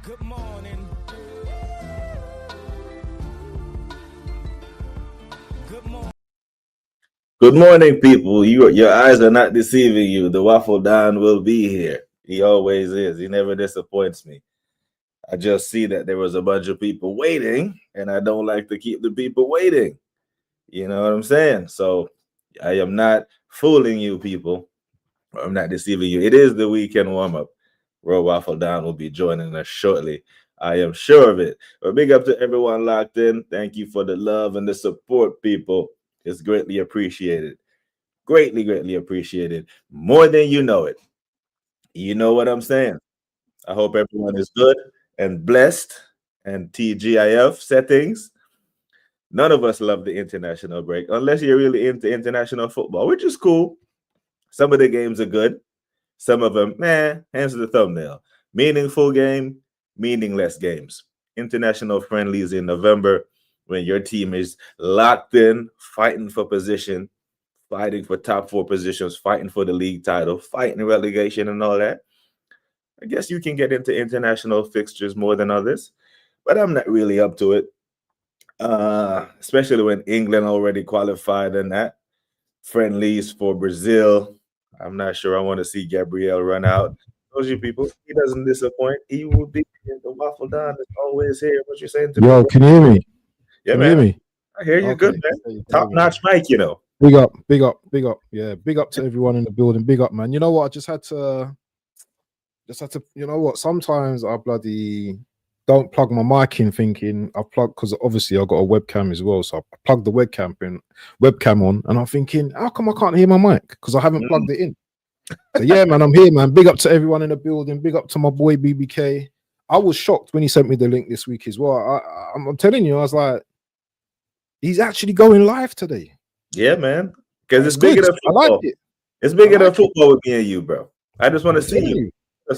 Good morning. Good morning. Good morning, people. Your eyes are not deceiving you. The Waffle Don will be here. He always is. He never disappoints me. I just see that there was a bunch of people waiting, and I don't like to keep the people waiting. You know what I'm saying? So I am not fooling you, people. I'm not deceiving you. It is the weekend warm up. World Waffle Down will be joining us shortly. I am sure of it. But big up to everyone locked in. Thank you for the love and the support, people. It's greatly appreciated. Greatly, greatly appreciated. More than you know it. You know what I'm saying? I hope everyone is good and blessed and TGIF settings. None of us love the international break unless you're really into international football, which is cool. Some of the games are good. Some of them, hands to the thumbnail. Meaningful game, meaningless games. International friendlies in November when your team is locked in, fighting for position, fighting for top 4 positions, fighting for the league title, fighting relegation and all that. I guess you can get into international fixtures more than others, but I'm not really up to it. Especially when England already qualified in that. Friendlies for Brazil. I'm not sure I want to see Gabriel run out. Those you people, he doesn't disappoint. He will be here. The Waffle Don is always here. What you saying to me? Yo, can you hear me? Yeah, Can man. you hear me? I hear you Okay. good, man. Top notch mic, you know. Big up, big up, big up. Yeah, big up to everyone in the building. Big up, man. You know what? I just had to. You know what? Sometimes I bloody don't plug my mic in, thinking I plug because obviously I got a webcam as well. So I plugged the webcam on, and I'm thinking, how come I can't hear my mic? Because I haven't plugged it in. So yeah, man, I'm here, man. Big up to everyone in the building. Big up to my boy BBK. I was shocked when he sent me the link this week as well. I'm telling you, I was like, he's actually going live today. Yeah, man. Because it's good. bigger than I like football. it. It's bigger than football with me and you, bro. I just want to see telling you. you.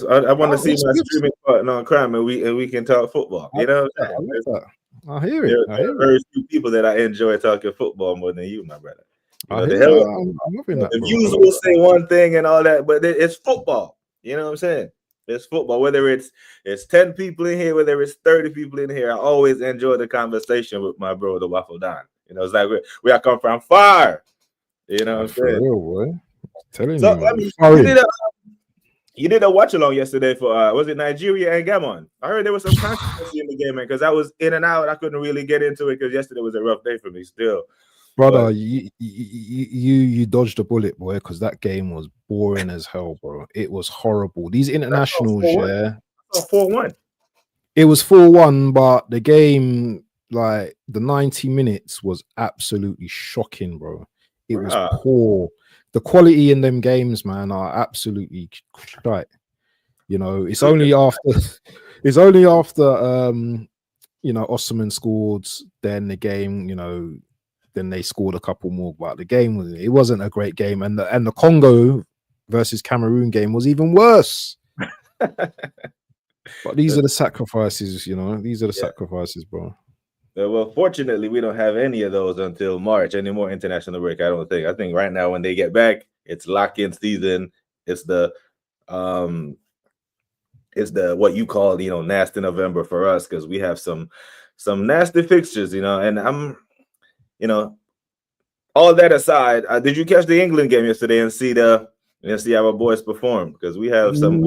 I want to see it's my good. streaming partner on crime, and we can talk football. You know what I'm saying? I love that. I hear it. There are very few people that I enjoy talking football more than you, my brother. You know, I the hear hell, it. I'm loving that, the bro. views will say one thing and all that, but it's football. You know what I'm saying? It's football. Whether it's 10 people in here, whether it's 30 people in here, I always enjoy the conversation with my bro, the Waffle Don. You know, it's like we are come from far. You know what I'm For saying? real, boy. I'm telling So you, man. you did a watch along yesterday for was it Nigeria and Gabon? I heard there was some controversy in the game, man, because I was in and out. I couldn't really get into it because yesterday was a rough day for me still. Brother, you dodged a bullet, boy, because that game was boring as hell, bro. It was horrible. These internationals, 4-1. It was 4-1, but the game, like the 90 minutes, was absolutely shocking, bro. It was poor. The quality in them games, man, are absolutely shite. You know, it's only after you know, Osman scored, then the game, you know, then they scored a couple more. But the game wasn't a great game, and the Congo versus Cameroon game was even worse. But these are the sacrifices, you know. These are the sacrifices, bro. Well, fortunately, we don't have any of those until March. Any more international break? I don't think. I think right now when they get back, it's lock-in season. It's the what you call, you know, nasty November for us because we have some nasty fixtures, you know. And I'm, you know, all that aside, did you catch the England game yesterday and see how our boys perform? Because we have some.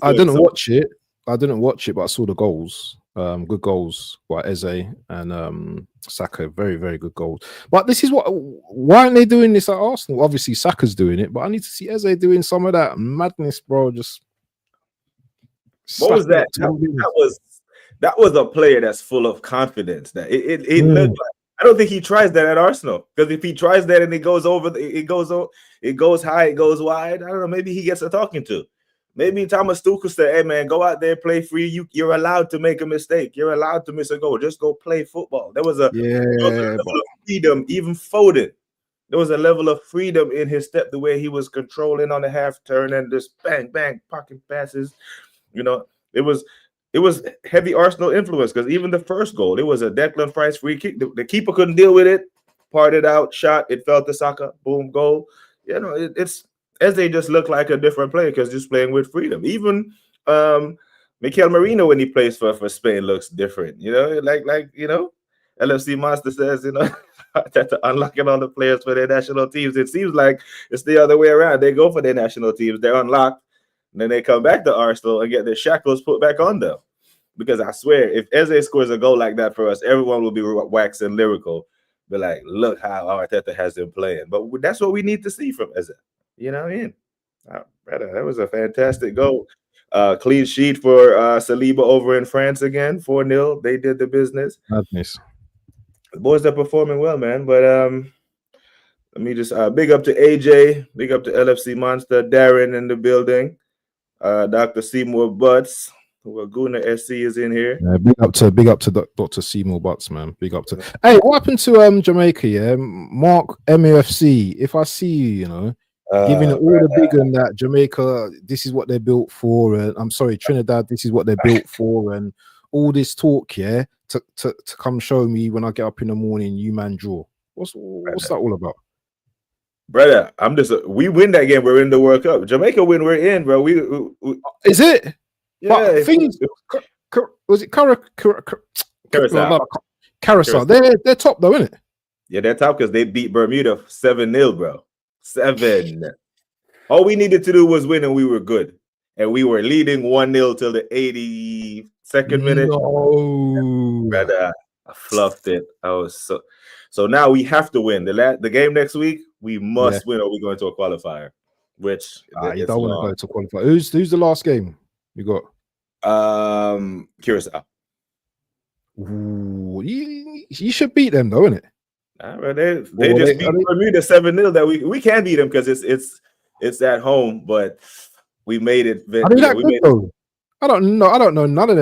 I didn't watch it. But I saw the goals. Good goals by Eze and Saka. Very, very good goals. But this is why aren't they doing this at Arsenal? Obviously, Saka's doing it, but I need to see Eze doing some of that madness, bro. Just what was that? That was a player that's full of confidence. That it looked like. I don't think he tries that at Arsenal, because if he tries that and it goes high, it goes wide. I don't know. Maybe he gets a talking to. Maybe Thomas Tuchel said, "Hey man, go out there, play free. You're allowed to make a mistake. You're allowed to miss a goal. Just go play football." There was a level of freedom, even Foden. There was a level of freedom in his step, the way he was controlling on the half turn and just bang, bang, pocket passes. You know, it was heavy Arsenal influence, because even the first goal, it was a Declan Rice free kick. The keeper couldn't deal with it. Parted out, shot. It fell to Saka. Boom, goal. You know, it's as they just look like a different player because just playing with freedom. Even Mikel Merino, when he plays for Spain, looks different. LFC Monster says, that unlocking all the players for their national teams. It seems like it's the other way around. They go for their national teams, they're unlocked, and then they come back to Arsenal and get their shackles put back on them. Because I swear, if Eze scores a goal like that for us, everyone will be waxing lyrical. Be like, look how Arteta has them playing. But that's what we need to see from Eze. You know what I mean? Brother, that was a fantastic goal. Clean sheet for Saliba over in France again, 4-0. They did the business. Madness. The boys are performing well, man. But let me just big up to AJ, big up to LFC Monster, Darren in the building, Dr. Seymour Butts. Guna SC is in here. Yeah, big up to Dr. Seymour Butts, man. Big up to. Hey, what happened to Jamaica? Yeah, Mark MUFC. If I see you, giving it all the big and that Jamaica, this is what they're built for. I'm sorry, Trinidad, this is what they're built for, and all this talk, yeah, to come show me when I get up in the morning, you man draw. What's that all about? Brother, we win that game, we're in the World Cup. Jamaica win, we're in, bro. We is it? Yeah, but things was it Carousel? They're top though, isn't it? Yeah, they're top because they beat Bermuda 7-0, bro. 7. All we needed to do was win, and we were good. And we were leading 1-0 till the 82nd minute. No, brother, I fluffed it. I was so now we have to win. The game next week, we must win, or we're going to a qualifier. Which you don't want to go to qualifier. Who's the last game you got? Curacao. Ooh, you should beat them though, innit? They just beat Bermuda 7-0. That we can beat them because it's at home, but we made it. I don't know none of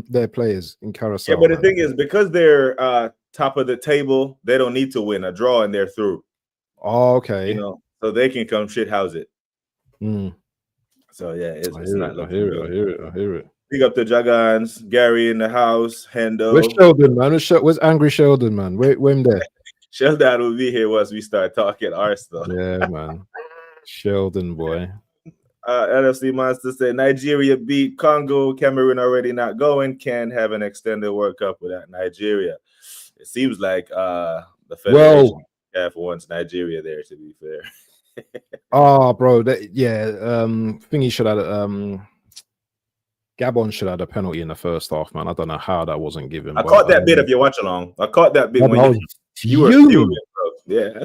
their players in Carousel. Yeah, but the thing is, because they're top of the table, they don't need to win. A draw and they're through. Oh, okay. So they can come shit house it. So yeah, it's not. I hear it. Big up the Jagans, Gary in the house, Hendo. Where's Sheldon, man? Where's Angry Sheldon, man? When there? Sheldon will be here once we start talking Arsenal. Yeah, man. Sheldon, boy. LFC Monster said Nigeria beat Congo. Cameroon already not going. Can have an extended World Cup without Nigeria. It seems like the Federation wants Nigeria there, to be fair. Bro, Thingy should have Gabon should have had a penalty in the first half, man. I don't know how that wasn't given. I caught that bit of your watch along. I caught that bit when you were fuming, bro. Yeah.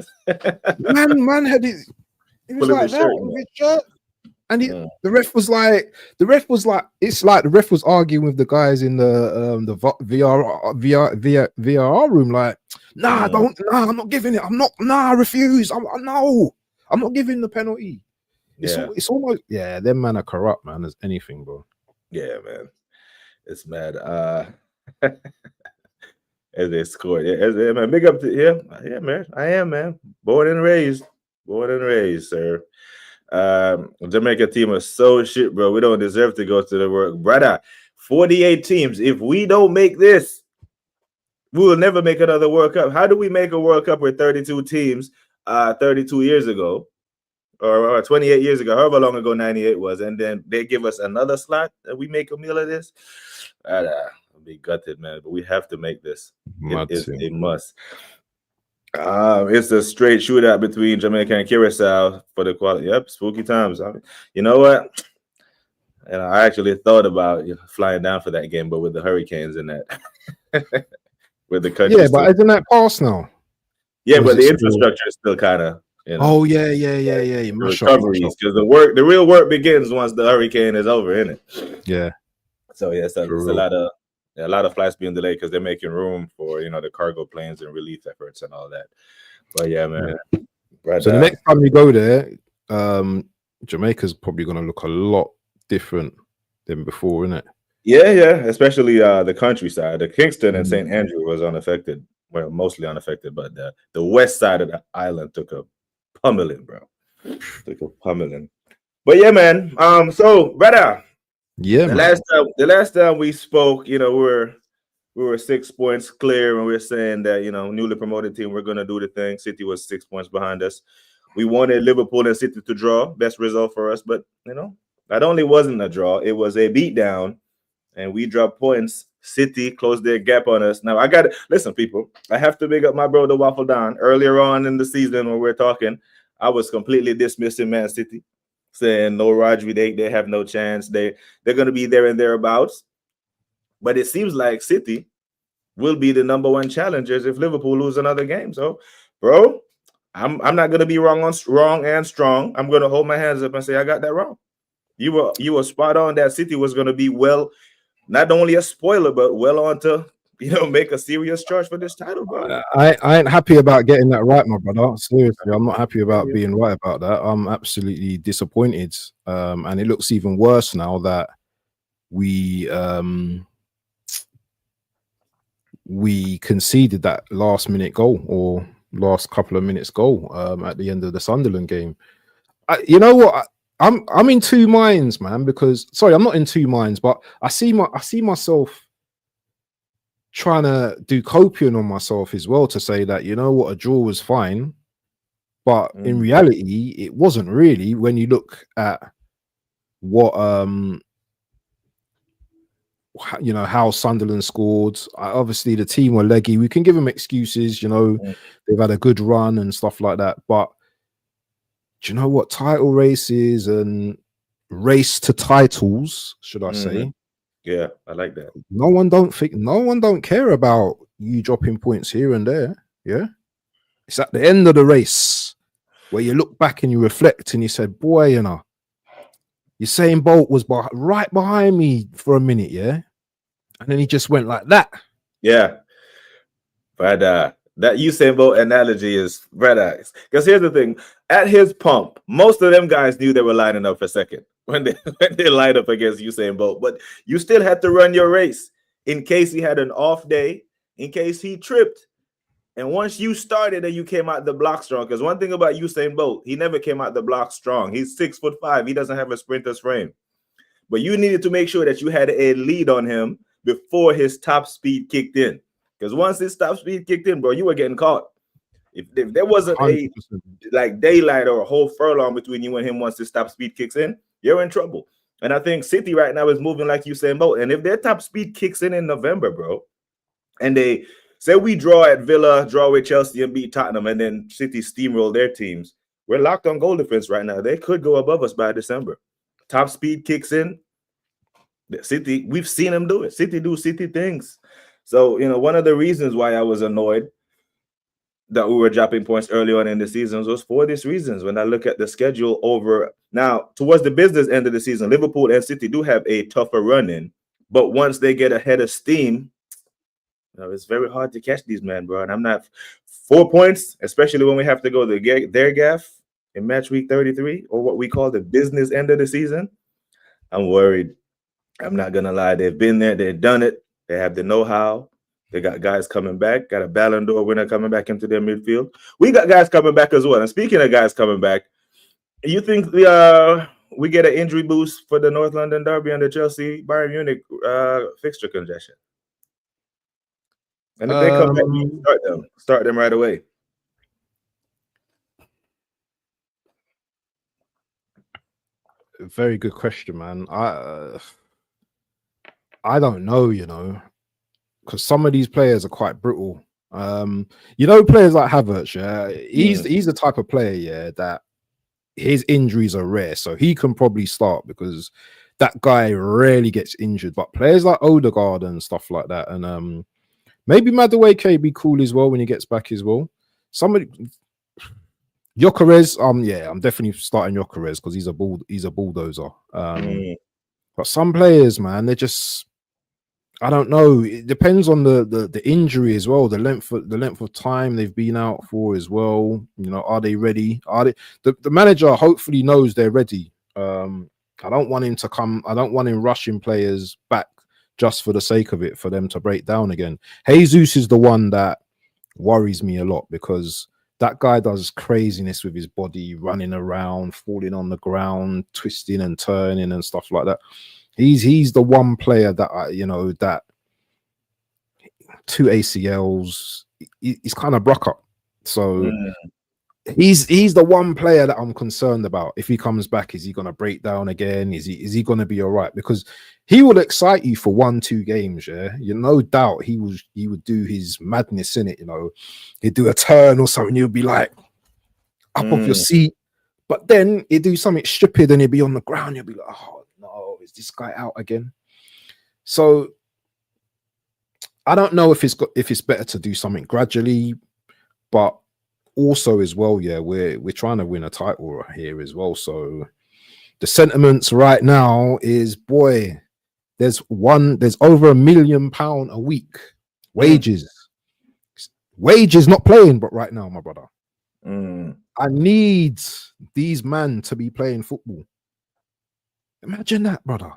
man had it. It was like that with his shirt. And the ref was like, it's like the ref was arguing with the guys in the VAR room, like, I'm not giving it. I refuse. I'm not giving the penalty. It's almost, them man are corrupt, man, as anything, bro. Yeah, man. It's mad. As they scored. Yeah, man. Big up to yeah, man. I am, man. Born and raised, sir. Jamaica team is so shit, bro. We don't deserve to go to the world, brother. 48 teams. If we don't make this, we will never make another World Cup. How do we make a World Cup with 32 teams 32 years ago or 28 years ago, however long ago 98 was, and then they give us another slot and we make a meal of this? I'll be gutted, man, but we have to make this. It's a must. It's a straight shootout between Jamaica and Curacao for the quality. Yep, spooky times. You know what? And I actually thought about flying down for that game, but with the hurricanes in that, with the country. Yeah, but isn't that past now? Yeah, but the infrastructure is still kind of. Oh yeah. Recoveries, because the real work begins once the hurricane is over, isn't it? Yeah. So it's a lot of flights being delayed because they're making room for the cargo planes and relief efforts and all that. But yeah, man. Right, so the next time you go there, Jamaica's probably going to look a lot different than before, isn't it? Yeah, especially the countryside. The Kingston and St. Andrew was unaffected. Well, mostly unaffected, but the west side of the island took a pummeling, bro. But yeah, man. So brother. Yeah. The last time we spoke, we were 6 points clear, and we were saying that newly promoted team, we're gonna do the thing. City was 6 points behind us. We wanted Liverpool and City to draw, best result for us, but not only wasn't a draw, it was a beatdown and we drop points, City closed their gap on us. Now I got to listen, people. I have to big up my brother Waffle Down. Earlier on in the season when we are talking, I was completely dismissing Man City, saying no Rodri, they have no chance. They're going to be there and thereabouts. But it seems like City will be the number one challengers if Liverpool lose another game. So, bro, I'm not going to be wrong and strong. I'm going to hold my hands up and say I got that wrong. You were spot on that City was going to be not only a spoiler, but well on to make a serious charge for this title, bro. I ain't happy about getting that right, my brother. Seriously, I'm not happy about being right about that. I'm absolutely disappointed. And it looks even worse now that we conceded that last minute goal or last couple of minutes goal at the end of the Sunderland game. You know what? I'm in two minds, man, because I'm not in two minds, but I see myself trying to do copium on myself as well to say that, you know what, a draw was fine, but in reality it wasn't really when you look at what how Sunderland scored. Obviously the team were leggy. We can give them excuses, they've had a good run and stuff like that, but do you know what? Title races and race to titles, should I say? Yeah, I like that. No one don't care about you dropping points here and there. Yeah, it's at the end of the race where you look back and you reflect and you said, "Boy, Usain Bolt was right behind me for a minute, yeah," and then he just went like that. Yeah, but that Usain Bolt analogy is red eyes. Because here's the thing: at his pump, most of them guys knew they were lining up for second when they lined up against Usain Bolt. But you still had to run your race in case he had an off day, in case he tripped. And once you started and you came out the block strong, because one thing about Usain Bolt, he never came out the block strong. He's 6'5". He doesn't have a sprinter's frame. But you needed to make sure that you had a lead on him before his top speed kicked in. Because once his top speed kicked in, bro, you were getting caught. If there wasn't 100%. a daylight or a whole furlong between you and him once his top speed kicks in, you're in trouble. And I think City right now is moving like Usain Bolt. And if their top speed kicks in November, bro, and they say we draw at Villa, draw with Chelsea and beat Tottenham, and then City steamroll their teams, we're locked on goal difference right now. They could go above us by December. Top speed kicks in. City, we've seen them do it. City do City things. So, one of the reasons why I was annoyed that we were dropping points early on in the season was for these reasons. When I look at the schedule over now, towards the business end of the season, Liverpool and City do have a tougher run in. But once they get ahead of steam, it's very hard to catch these men, bro. And I'm not 4 points, especially when we have to go to their gaff in match week 33, or what we call the business end of the season. I'm worried. I'm not going to lie. They've been there. They've done it. They have the know-how. They got guys coming back. Got a Ballon d'Or winner coming back into their midfield. We got guys coming back as well. And speaking of guys coming back, you think we get an injury boost for the North London Derby and the Chelsea Bayern Munich fixture congestion? And if they come back, you start them right away. Very good question, man. I don't know, because some of these players are quite brittle. Players like Havertz, he's the type of player, that his injuries are rare, so he can probably start because that guy rarely gets injured. But players like Odegaard and stuff like that, and maybe Madueke be cool as well when he gets back as well. Somebody, Gyökeres, I'm definitely starting Gyökeres because he's a bulldozer. But some players, man, they're just, I don't know. It depends on the injury as well, the length of time they've been out for as well. Are they ready? The manager hopefully knows they're ready. I don't want him rushing players back just for the sake of it, for them to break down again. Jesus is the one that worries me a lot because that guy does craziness with his body, running around, falling on the ground, twisting and turning and stuff like that. He's the one player that that 2 ACLs, he's kind of broke up. So he's the one player that I'm concerned about. If he comes back, is he gonna break down again? Is he gonna be all right? Because he will excite you for 1-2 games, yeah. You no doubt he would do his madness in it, you know. He'd do a turn or something, you'd be like up off your seat, but then he'd do something stupid and he'd be on the ground, you'd be like, oh no, is this guy out again? So I don't know if it's better to do something gradually, but also as well, yeah, we're trying to win a title here as well. So the sentiments right now is, boy, there's over £1 million a week wages, not playing, but right now, my brother, I need these men to be playing football. Imagine that, brother.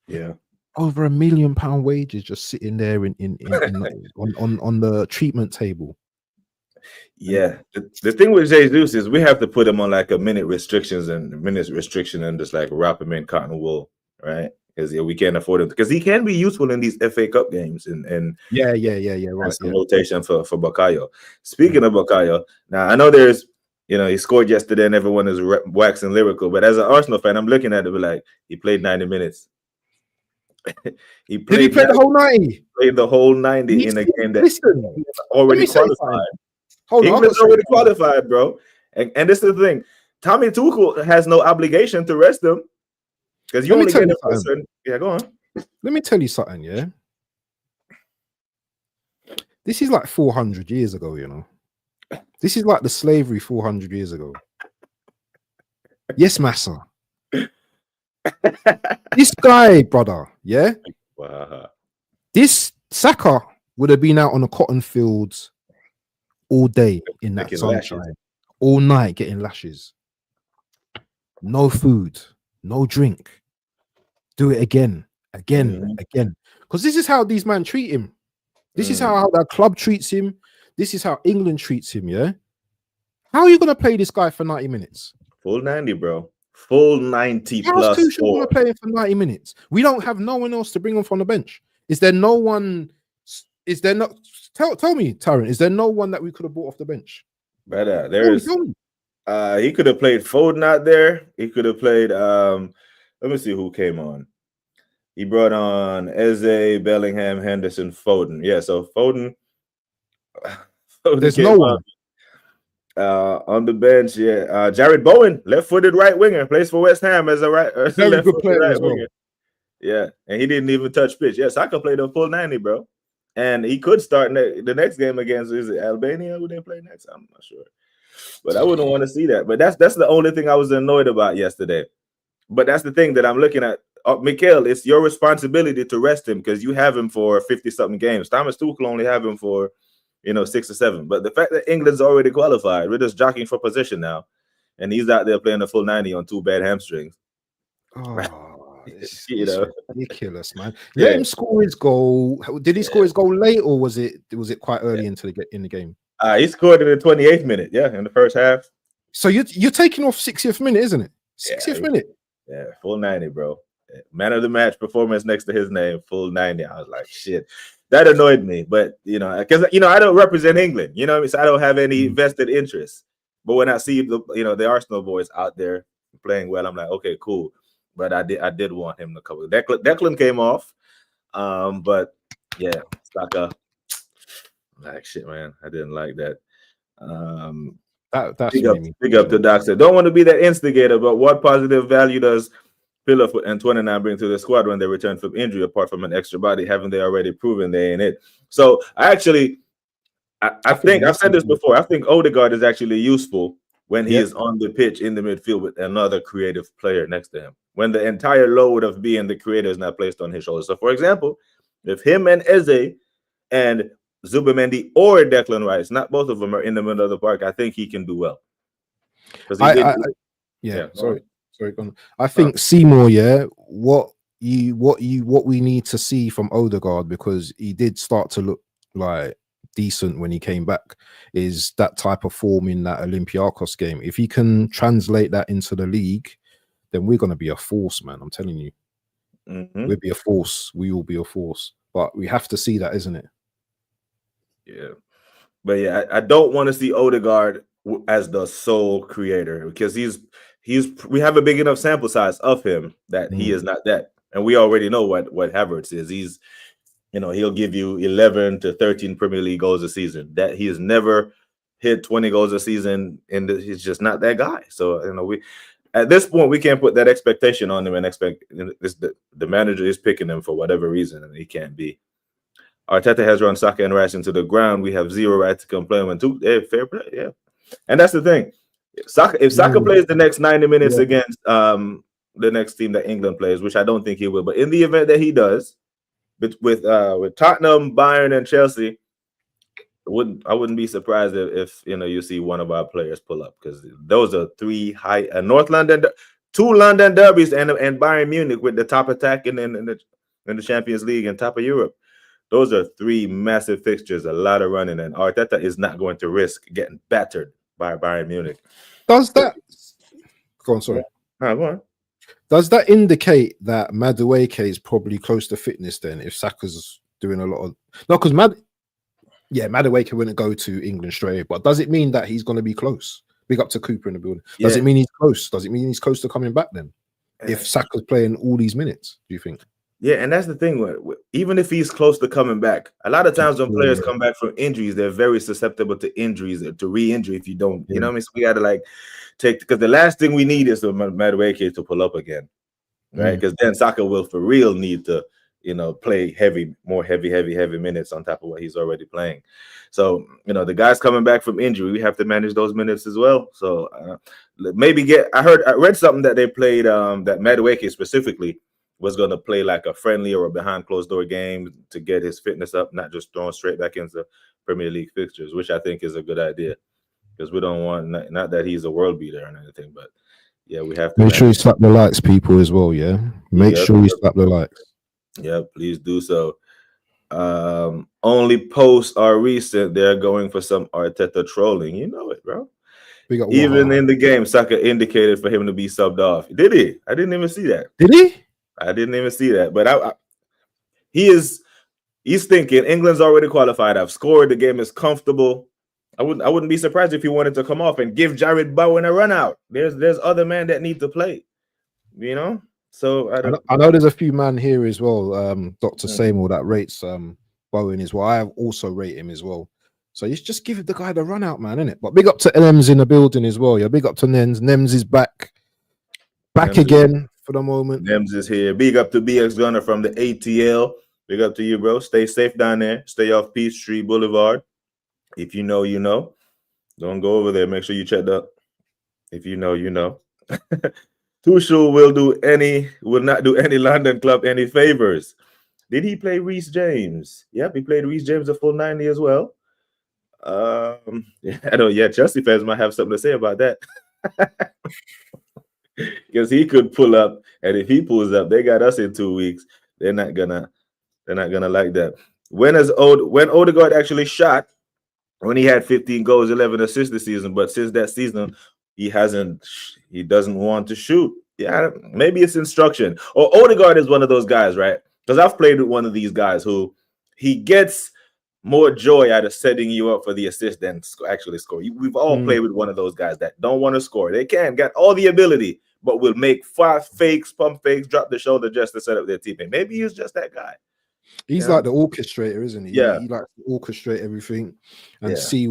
Yeah. Over £1 million wages just sitting there in on the treatment table. Yeah, the thing with Jesus is we have to put him on like a minute restriction and just like wrap him in cotton wool, right? Because we can't afford him, because he can be useful in these FA Cup games and yeah, right. Some rotation for Bukayo. Speaking of Bukayo, now I know there's, you know, he scored yesterday and everyone is waxing lyrical, but as an Arsenal fan, I'm looking at it like he played 90 minutes. Did he play the whole 90? Played the whole 90 in a game that already qualified. England's already qualified, bro. And this is the thing. Tommy Tuchel has no obligation to rest him, because you only get a person. Yeah, go on. Let me tell you something, yeah. This is like 400 years ago, you know. This is like the slavery 400 years ago. Yes, massa. This guy, brother, yeah. Wow. This Saka would have been out on the cotton fields all day in that sunshine, all night getting lashes. No food, no drink. Do it again. Because this is how these men treat him. This is how that club treats him. This is how England treats him, yeah? How are you going to play this guy for 90 minutes? Full 90, bro. Full 90 How's plus Tuchel 4. going to play him for 90 minutes? We don't have no one else to bring him from the bench. Is there no one? Is there not? Tell me, Taryn, is there no one that we could have brought off the bench? But there's he could have played Foden out there. He could have played let me see who came on. He brought on Eze, Bellingham, Henderson, Foden. Yeah, so Foden there's no one on the bench. Yeah, Jared Bowen, left-footed right winger, plays for West Ham as a very good player right as well. winger. Yeah, and he didn't even touch pitch. Yes, I could play the full 90, bro. And he could start the next game against, is it Albania who they play next? I'm not sure. But I wouldn't want to see that. But that's the only thing I was annoyed about yesterday. But that's the thing that I'm looking at. Mikel, it's your responsibility to rest him, because you have him for 50-something games. Thomas Tuchel only have him for, 6 or 7. But the fact that England's already qualified, we're just jockeying for position now. And he's out there playing the full 90 on 2 bad hamstrings. Oh, it's ridiculous, man. Yeah. Let him score his goal. Did he score his goal late, or was it quite early in the game? He scored in the 28th minute, in the first half. So you're taking off 60th minute, isn't it? 60th minute. Yeah, full 90, bro. Man of the match performance next to his name, full 90. I was like, shit. That annoyed me. But, because, I don't represent England, you know what I mean? So I don't have any vested interest. But when I see the Arsenal boys out there playing well, I'm like, okay, cool. But I did want him to cover. Declan came off. But yeah, Saka, like shit, man. I didn't like that. That's big up to Doctor. Don't want to be that instigator, but what positive value does Philip and 29 bring to the squad when they return from injury, apart from an extra body? Haven't they already proven they ain't it? So I think I've said this before. I think Odegaard is actually useful when he is on the pitch in the midfield with another creative player next to him, when the entire load of being the creator is not placed on his shoulders. So, for example, if him and Eze and Zubimendi or Declan Rice, not both of them, are in the middle of the park, I think he can do well. Sorry. I think Seymour, what we need to see from Odegaard, because he did start to look like decent when he came back, is that type of form in that Olympiacos game. If he can translate that into the league, then we're going to be a force, man. I'm telling you. We'll be a force. We will be a force. But we have to see that, isn't it? Yeah. But yeah, I don't want to see Odegaard as the sole creator, because we have a big enough sample size of him that he is not that, and we already know what Havertz is. He's, he'll give you 11 to 13 Premier League goals a season. That he has never hit 20 goals a season, and he's just not that guy. So we at this point we can't put that expectation on him and expect the manager is picking him for whatever reason, and he can't be. Arteta has run Saka and Rice into the ground. We have zero right to complain when fair play, yeah. And that's the thing. If Saka plays the next 90 minutes against the next team that England plays, which I don't think he will, but in the event that he does, with Tottenham, Bayern, and Chelsea, I wouldn't be surprised if you see one of our players pull up, because those are three high North London, two London derbies, and Bayern Munich with the top attack in the Champions League and top of Europe. Those are three massive fixtures, a lot of running, and Arteta is not going to risk getting battered by Bayern Munich. Does that? Go on, sorry. Go on. Does that indicate that Madueke is probably close to fitness then? If Saka's doing a lot of because Madueke wouldn't go to England straight away, but does it mean that he's going to be close? Big up to Cooper in the building. Does it mean he's close? Does it mean he's close to coming back then? If Saka's playing all these minutes, do you think? Yeah, and that's the thing. Even if he's close to coming back, a lot of times when players come back from injuries, they're very susceptible to injuries, to re-injury if you don't. You know what I mean? So we got to take, because the last thing we need is the Madueke to pull up again, right? Because then Saka will for real need to, play more heavy minutes on top of what he's already playing. So, the guys coming back from injury, we have to manage those minutes as well. So I read something that they played, that Madueke specifically was going to play like a friendly or a behind closed door game to get his fitness up, not just throwing straight back into Premier League fixtures, which I think is a good idea, because we don't want, not that he's a world beater or anything, but we have to make sure you slap the likes, people, as well. Make sure you slap the likes. Yeah, please do so. Only posts are recent. They're going for some Arteta trolling. You know it, bro. Even in the game, Saka indicated for him to be subbed off. Did he? I didn't even see that. Did he? I didn't even see that, but he's thinking England's already qualified. I've scored. The game is comfortable. I wouldn't be surprised if he wanted to come off and give Jared Bowen a run out. There's other men that need to play, So I know there's a few man here as well. Dr. Seymour that rates Bowen as well. I also rate him as well. So you just give the guy the run out, man, innit? But big up to Nems in the building as well. Yeah, big up to Nems. Nems is back again. For the moment, Nems is here. Big up to BX Gunner from the ATL. Big up to you, bro. Stay safe down there. Stay off Peachtree Boulevard. If you know, you know. Don't go over there. Make sure you check up. If you know, you know. Tuchel will not do any London club any favors. Did he play Reece James? Yep, he played Reece James a full 90 as well. Chelsea fans might have something to say about that. Because he could pull up, and if he pulls up, they got us in 2 weeks. They're not gonna like that. When Odegaard actually shot, when he had 15 goals, 11 assists this season, but since that season, he doesn't want to shoot. Yeah, maybe it's instruction. Or Odegaard is one of those guys, right? Because I've played with one of these guys who he gets more joy out of setting you up for the assist than actually score. We've all played with one of those guys that don't want to score. They got all the ability, but will make 5 fakes, pump fakes, drop the shoulder just to set up their teammate. Maybe he's just that guy. He's like the orchestrator, isn't he? Yeah, he likes to orchestrate everything and see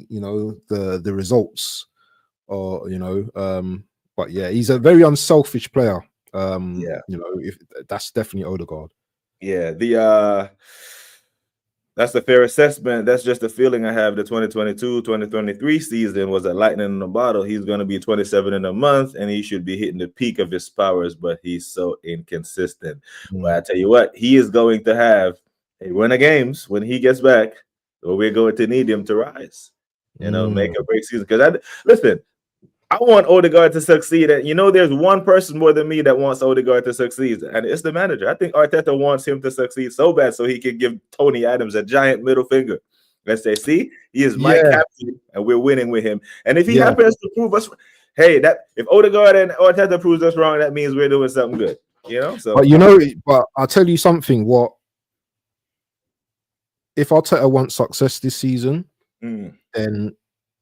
the results, or But he's a very unselfish player. If that's definitely Odegaard. Yeah, that's a fair assessment. That's just a feeling I have. The 2022-2023 season was a lightning in a bottle. He's going to be 27 in a month, and he should be hitting the peak of his powers, but he's so inconsistent. But I tell you what, he is going to have a run of games when he gets back, or we're going to need him to rise, make a break season. Because I want Odegaard to succeed. And there's one person more than me that wants Odegaard to succeed, and it's the manager. I think Arteta wants him to succeed so bad so he can give Tony Adams a giant middle finger and say, see, he is my captain and we're winning with him. And if he happens to prove us, if Odegaard and Arteta proves us wrong, that means we're doing something good. So but I'll tell you something, if Arteta wants success this season, then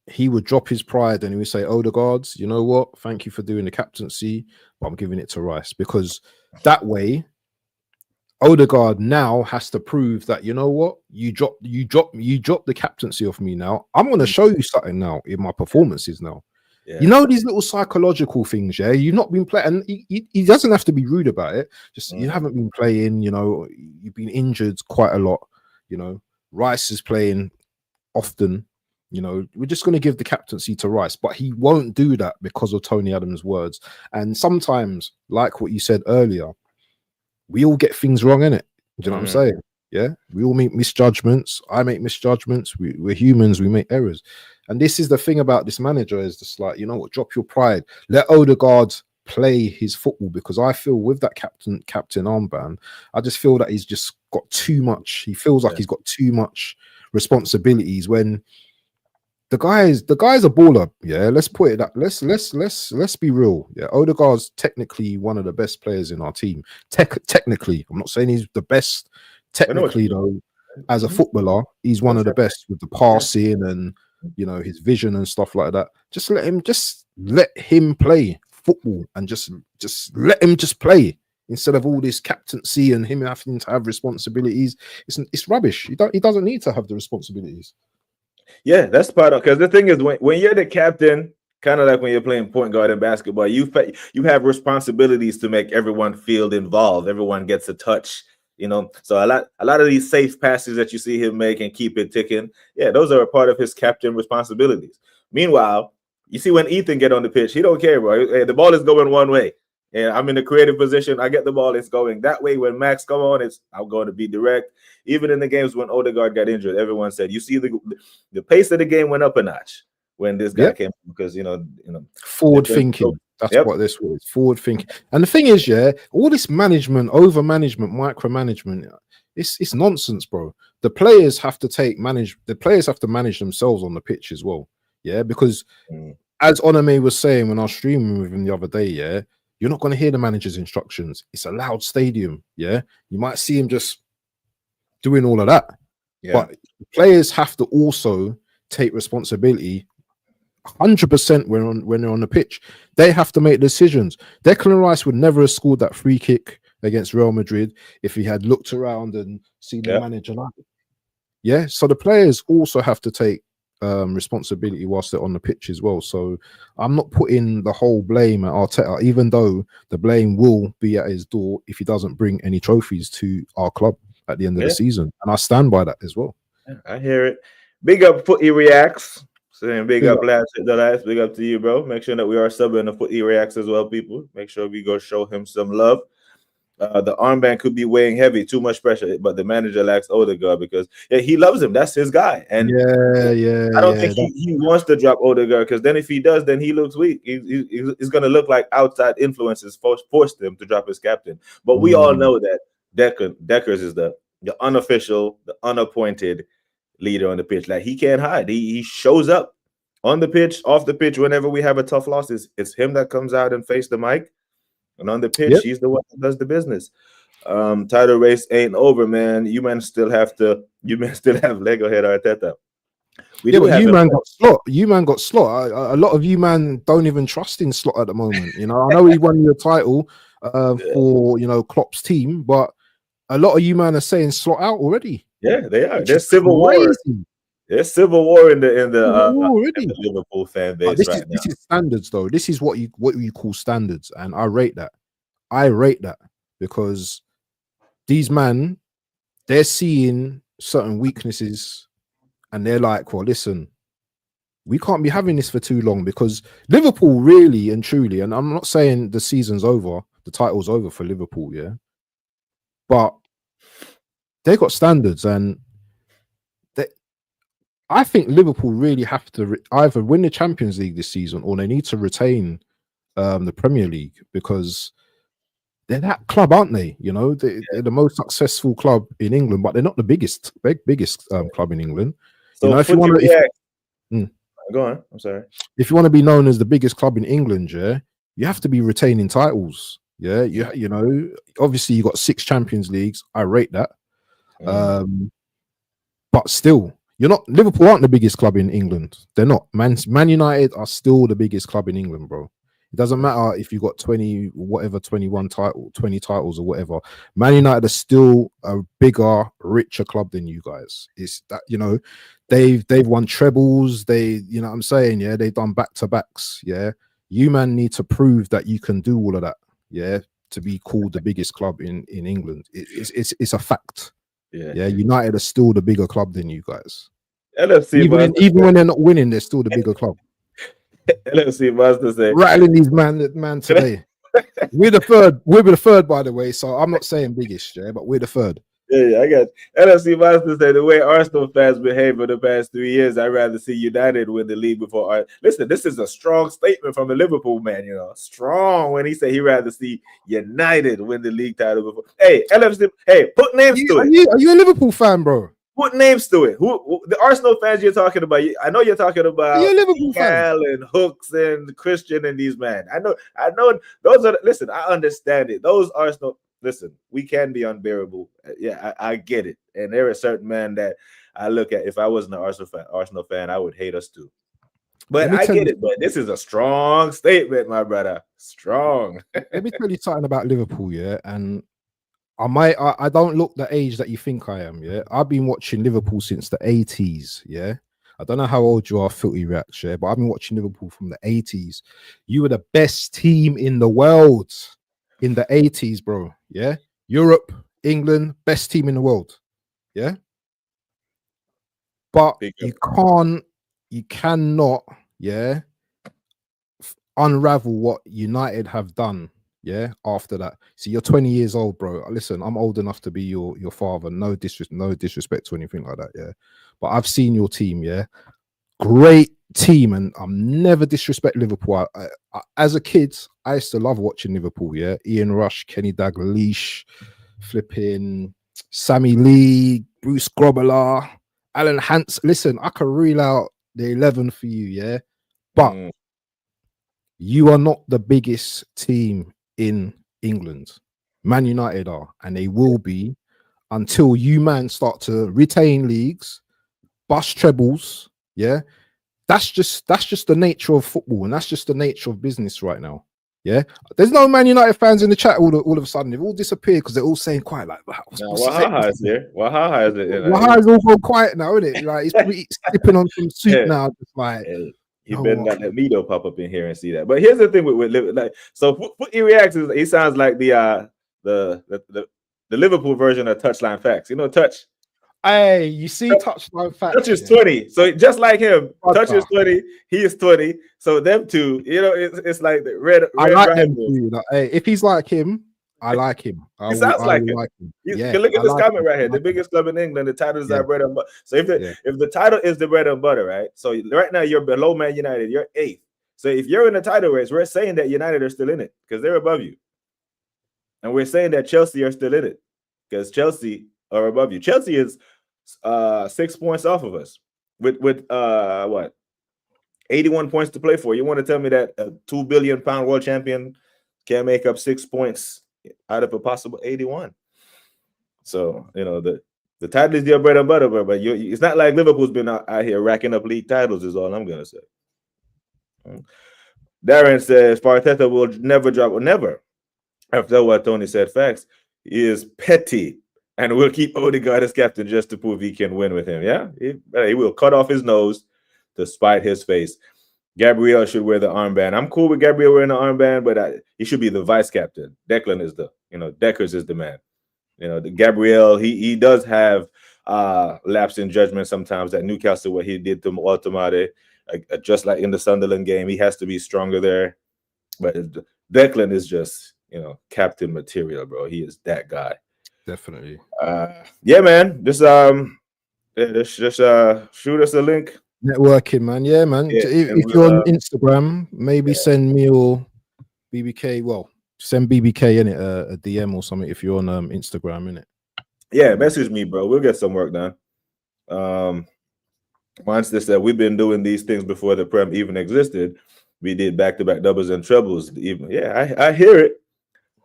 he would drop his pride and he would say, Odegaard's, you know what? Thank you for doing the captaincy, but I'm giving it to Rice, because that way Odegaard now has to prove that, you know what, you drop the captaincy off me now. I'm going to show you something now in my performances now. Yeah. You know, these little psychological things, yeah. You've not been playing, and he doesn't have to be rude about it. Just you haven't been playing, you know, you've been injured quite a lot, you know. Rice is playing often, you know. We're just going to give the captaincy to Rice, but he won't do that because of Tony Adams' words. And sometimes, like what you said earlier, we all get things wrong, innit? Do you know what I'm saying? Yeah, we all make misjudgments. I make misjudgments. We're humans. We make errors. And this is the thing about this manager, is just like, you know what, drop your pride. Let Odegaard play his football, because I feel with that captain armband, I just feel that he's just got too much. He feels like he's got too much responsibilities when the guy's a baller. Yeah, let's put it that. Let's be real. Yeah, Odegaard's technically one of the best players in our team. Technically, I'm not saying he's the best. Technically, though, as a footballer, he's one of the best with the passing and, you know, his vision and stuff like that. Just let him play football, and just let him just play, instead of all this captaincy and him having to have responsibilities. It's rubbish. He doesn't need to have the responsibilities. Yeah, that's part of, because the thing is, when you're the captain, kind of like when you're playing point guard in basketball, you have responsibilities to make everyone feel involved. Everyone gets a touch. You know, so a lot of these safe passes that you see him make and keep it ticking, yeah, those are a part of his captain responsibilities. Meanwhile, you see when Ethan get on the pitch, he don't care, bro. Hey, the ball is going one way, and I'm in a creative position. I get the ball, it's going that way. When Max come on, I'm going to be direct. Even in the games when Odegaard got injured, everyone said, you see the pace of the game went up a notch when this guy came, because you know forward thinking. That's what this was, forward thinking. And the thing is, yeah, all this management, over management, micromanagement, it's nonsense, bro. The players have to manage themselves on the pitch as well. Yeah, because as Onome was saying when I was streaming with him the other day, yeah, you're not going to hear the manager's instructions. It's a loud stadium. Yeah, you might see him just doing all of that. Yeah. But players have to also take responsibility 100% when they're on the pitch. They have to make decisions. Declan Rice would never have scored that free kick against Real Madrid if he had looked around and seen the manager. Yeah, so the players also have to take responsibility whilst they're on the pitch as well. So I'm not putting the whole blame at Arteta, even though the blame will be at his door if he doesn't bring any trophies to our club at the end of the season. And I stand by that as well. I hear it. Big up Footy Reacts. Saying big up lads, big up to you, bro. Make sure that we are subbing the Footy Reacts as well, people. Make sure we go show him some love. The armband could be weighing heavy, too much pressure, but the manager lacks Odegaard because he loves him. That's his guy. And I don't think he wants to drop Odegaard, because then if he does, then he looks weak. He's going to look like outside influences forced him to drop his captain. But we all know that Deckers is the unofficial, the unappointed leader on the pitch. Like, he can't hide. He shows up on the pitch, off the pitch. Whenever we have a tough loss, it's him that comes out and face the mic. And on the pitch, he's the one that does the business. Title race ain't over, man. You men still have Lego head Arteta. You man got slot. A lot of you man don't even trust in Slot at the moment. You know, I know he won you a title for, you know, Klopp's team, but a lot of you man are saying Slot out already. Yeah, they are. There's civil war. There's civil war in the Liverpool fan base this is standards, though. This is what you call standards, and I rate that. Because these men, they're seeing certain weaknesses, and they're like, well, listen, we can't be having this for too long, because Liverpool really and truly, and I'm not saying the season's over, the title's over for Liverpool, yeah, but they got standards, and I think Liverpool really have to either win the Champions League this season, or they need to retain the Premier League, because they're that club, aren't they? You know, they're the most successful club in England, but they're not the biggest club in England. So you know, if you want to, go on. I'm sorry. If you want to be known as the biggest club in England, yeah, you have to be retaining titles. Yeah, you know, obviously you got 6 Champions Leagues. I rate that, but still, You're not Liverpool aren't the biggest club in England. They're not. Man United are still the biggest club in England, bro. It doesn't matter if you got 20, whatever, 20 titles or whatever. Man United are still a bigger, richer club than you guys. It's that, you know, they've won trebles. They, you know what I'm saying? Yeah, they've done back-to-backs. Yeah. You man need to prove that you can do all of that. Yeah. To be called the biggest club in England. It's a fact. Yeah. United are still the bigger club than you guys. LFC even when they're not winning, they're still the bigger club. LFC Master say rattling these man today. We're the third, by the way. So I'm not saying biggest, yeah, but we're the third. Yeah, I got LFC Master say the way Arsenal fans behave for the past 3 years, I'd rather see United win the league before. Listen, this is a strong statement from a Liverpool man. You know, strong when he say he'd rather see United win the league title before. Hey, LFC, hey, put names to it. Are you a Liverpool fan, bro? Put names to it. Who the Arsenal fans you're talking about? I know you're talking about Cal and Hooks and Christian and these men. I know those are. Listen, I understand it. Those Arsenal. Listen, we can be unbearable. Yeah, I get it. And there are certain men that I look at. If I wasn't an Arsenal fan, I would hate us too. But I get it. But this is a strong statement, my brother. Strong. Let me tell you something about Liverpool, yeah, and. I don't look the age that you think I am, yeah. I've been watching Liverpool since the 80s, yeah. I don't know how old you are, Filthy Reacts, yeah, but I've been watching Liverpool from the 80s. You were the best team in the world in the 80s, bro, yeah. Europe, England, best team in the world, yeah. But you cannot, yeah, unravel what United have done. Yeah, after that. See, you're 20 years old, bro. Listen, I'm old enough to be your father. No disrespect to anything like that, yeah. But I've seen your team, yeah. Great team, and I'm never disrespect Liverpool. As a kid, I used to love watching Liverpool, yeah. Ian Rush, Kenny Dalglish, flipping Sammy Lee, Bruce Grobbelaar, Alan Hans. Listen, I can reel out the 11 for you, yeah. But you are not the biggest team in England. Man United are, and they will be until you man start to retain leagues, bust trebles. Yeah, that's just the nature of football, and that's just the nature of business right now. Yeah, there's no Man United fans in the chat all of a sudden. They've all disappeared because they're all saying quiet like, Wahaha is there. Wahaha is it? Wahaha's all gone quiet now, isn't it? Like he's probably sipping on some soup now, just like. You better not let Mito pop up in here and see that. But here's the thing with like, so what he reacts is he sounds like the Liverpool version of Touchline Facts. You know, Touch. Hey, you see, Touchline Facts. Touch is 20, so just like him, Touch is 20. He is 20. So them two, you know, it's like the red. I like them too. Like, hey, if he's like him, I like him. He sounds like him. Yeah, look at this comment right here. The biggest club in England, the title is our bread and butter. So if the title is the bread and butter, right? So right now you're below Man United, you're 8th. So if you're in the title race, we're saying that United are still in it because they're above you. And we're saying that Chelsea are still in it because Chelsea are above you. Chelsea is 6 points off of us with what? 81 points to play for. You want to tell me that a £2 billion world champion can make up 6 points out of a possible 81? So, you know, the title is your bread and butter, but it's not like Liverpool's been out here racking up league titles is all I'm going to say. Darren says, Arteta will never drop, never. After what Tony said, facts, he is petty and will keep Odegaard as captain just to prove he can win with him. Yeah, he will cut off his nose to spite his face. Gabriel should wear the armband. I'm cool with Gabriel wearing the armband, but he should be the vice captain. Declan is Deckers is the man. You know, Gabriel, he does have lapse in judgment sometimes at Newcastle, what he did to Altomare, just like in the Sunderland game. He has to be stronger there. But Declan is just, you know, captain material, bro. He is that guy. Definitely. Yeah, man. Just shoot us a link. Networking, man. Yeah, man. Yeah, if you're on Instagram, maybe send me or BBK. Well, send BBK in it a DM or something if you're on Instagram, innit? Yeah, message me, bro. We'll get some work done. Once this we've been doing these things before the Prem even existed. We did back-to-back doubles and trebles. Even I hear it,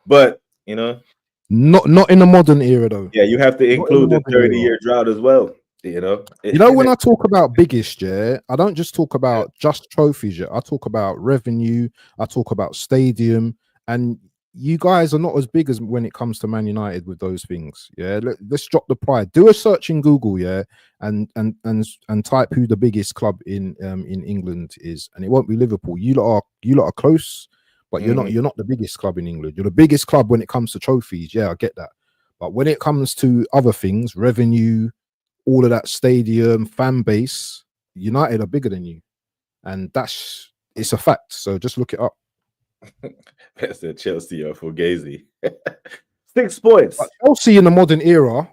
but you know, not in the modern era though. Yeah, you have to include the 30-year drought as well. You know, You know, when I talk about biggest, yeah, I don't just talk about just trophies. Yeah, I talk about revenue. I talk about stadium, and you guys are not as big as when it comes to Man United with those things. Yeah, let's drop the pride. Do a search in Google, yeah, and type who the biggest club in England is, and it won't be Liverpool. You lot are close, but you're not the biggest club in England. You're the biggest club when it comes to trophies. Yeah, I get that, but when it comes to other things, revenue, all of that stadium, fan base, United are bigger than you, and it's a fact. So just look it up. That's the Chelsea or Fugazi. 6 points. But Chelsea in the modern era,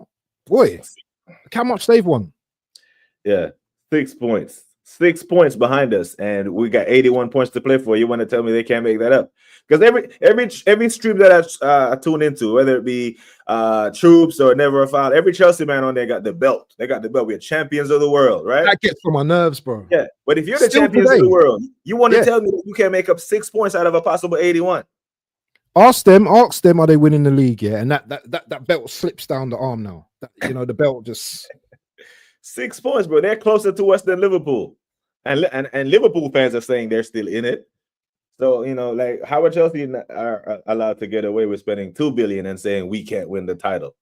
boy, look how much they've won. Yeah, 6 points. 6 points behind us, and we got 81 points to play for. You want to tell me they can't make that up? Because every stream that I tune into, whether it be Troops or Never a Foul, every Chelsea man on there got the belt. They got the belt. We're champions of the world, right? That gets on my nerves, bro. Yeah, but if you're the champions of the world, you want to tell me that you can't make up 6 points out of a possible 81? Ask them, are they winning the league? Yeah, and that belt slips down the arm now. The belt just 6 points, bro. They're closer to us than Liverpool, and Liverpool fans are saying they're still in it. So like, how are Chelsea are allowed to get away with spending $2 billion and saying we can't win the title?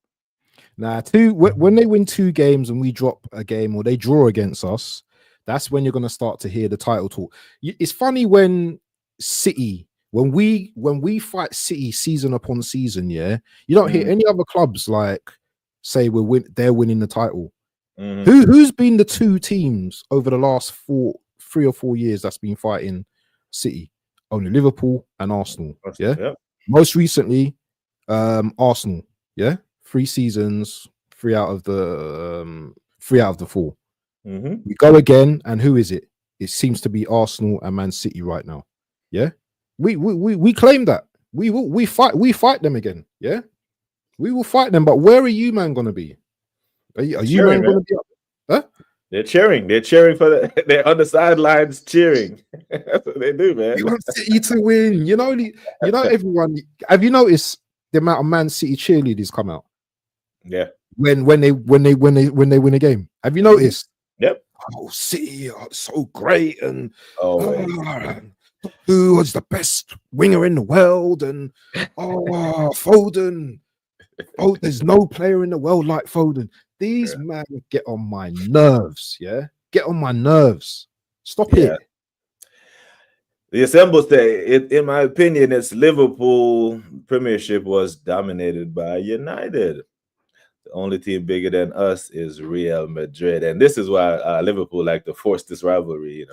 Nah, when they win 2 games and we drop a game or they draw against us, that's when you're going to start to hear the title talk. It's funny when City. When we fight City season upon season, yeah, you don't hear any other clubs like say they're winning the title. Who's been the 2 teams over the last 3 or 4 years that's been fighting City? Only Liverpool and Arsenal. Yeah. Most recently, Arsenal. Yeah, 3 seasons, 3 out of the 4. We go again, and who is it? It seems to be Arsenal and Man City right now. Yeah. We claim that we fight them again. Yeah, we will fight them. But where are you, man, gonna be? Are you man gonna be up? Huh? They're cheering. They're cheering for they're on the sidelines cheering. That's what they do, man. We want City to win. You know everyone. Have you noticed the amount of Man City cheerleaders come out? Yeah. When they win a game. Have you noticed? Yep. Oh, City are so great, and who was the best winger in the world? And Foden. Oh, there's no player in the world like Foden. These men get on my nerves. Yeah, get on my nerves. Stop it. The Assemble say, in my opinion, its Liverpool Premiership was dominated by United. The only team bigger than us is Real Madrid, and this is why Liverpool like to force this rivalry.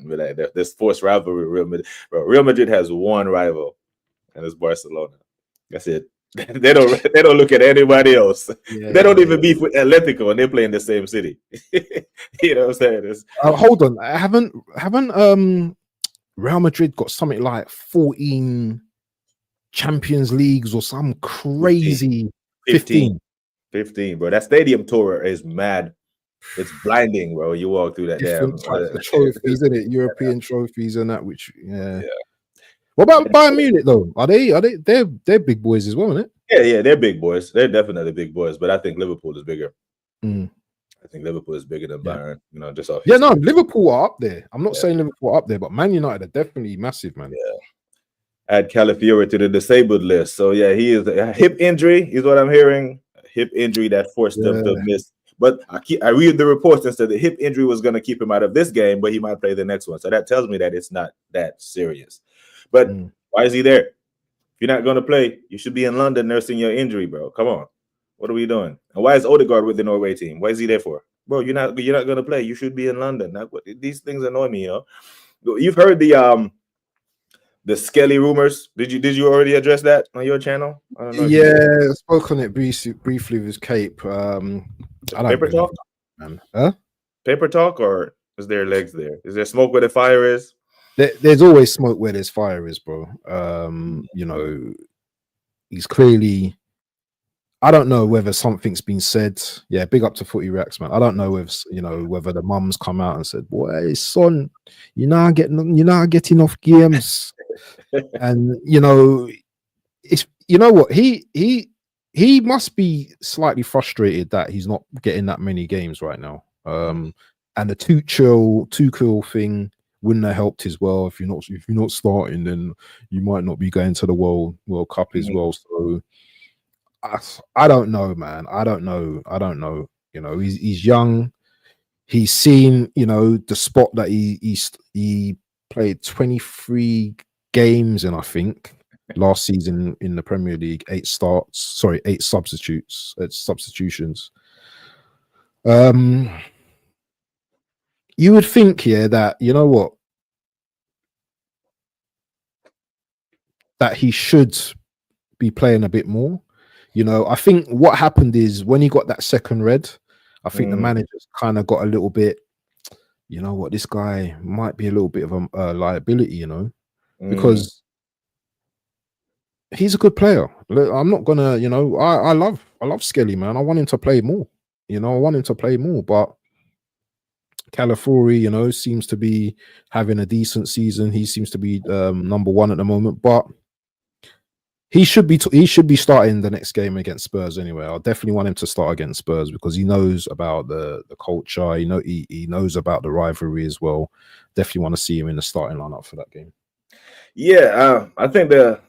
Like this forced rivalry. Real Madrid has one rival, and it's Barcelona. That's it. They don't look at anybody else. They don't even beef with Atletico, and they play in the same city. You know what I'm saying? Hold on, haven't Real Madrid got something like 14 Champions Leagues or some crazy 15, bro. That stadium tour is mad. It's blinding, bro. You walk through that different types of trophies, isn't it? European trophies and that. Which What about Bayern Munich though? They're big boys as well, isn't it? Yeah, they're big boys. They're definitely big boys, but I think Liverpool is bigger. I think Liverpool is bigger than Bayern. Just off. Yeah, no, Liverpool are up there. I'm not saying Liverpool are up there, but Man United are definitely massive, man. Yeah. Add Calafiori to the disabled list. So yeah, he is a hip injury, is what I'm hearing. A hip injury that forced them to miss. But I read the reports and said the hip injury was going to keep him out of this game, but he might play the next one. So that tells me that it's not that serious. But why is he there? If you're not going to play, you should be in London nursing your injury, bro. Come on. What are we doing? And why is Odegaard with the Norway team? Why is he there for? Bro, you're not going to play. You should be in London. These things annoy me, You've heard the Skelly rumors. Did you already address that on your channel? I don't know. I spoke on it briefly with Cape. Paper talk, man. Huh? Paper talk, or is there legs there? Is there smoke where the fire is? There's always smoke where there's fire is, bro. He's clearly. I don't know whether something's been said. Yeah, big up to Footy Reacts, man. I don't know if whether the mums come out and said, "Boy, son, you're not getting off games," and it's what he he must be slightly frustrated that he's not getting that many games right now. And the Tuchel thing wouldn't have helped as well. If you're not starting, then you might not be going to the World Cup as well. So I don't know, man. I don't know. You know, he's young. He's seen, you know, the spot that he played 23 games in, I think, last season in the Premier League, 8 substitutions. You would think, that, you know what, that he should be playing a bit more. You know, I think what happened is when he got that second red, I think the managers kind of got a little bit, you know what, this guy might be a little bit of a liability, you know, because he's a good player. Look, I'm not gonna, you know, I love Skelly, man. I want him to play more. You know, I want him to play more, but Calafiori, you know, seems to be having a decent season. He seems to be number one at the moment, but he should be starting the next game against Spurs anyway. I'll definitely want him to start against Spurs because he knows about the culture. He knows about the rivalry as well. Definitely want to see him in the starting lineup for that game. Yeah, I think the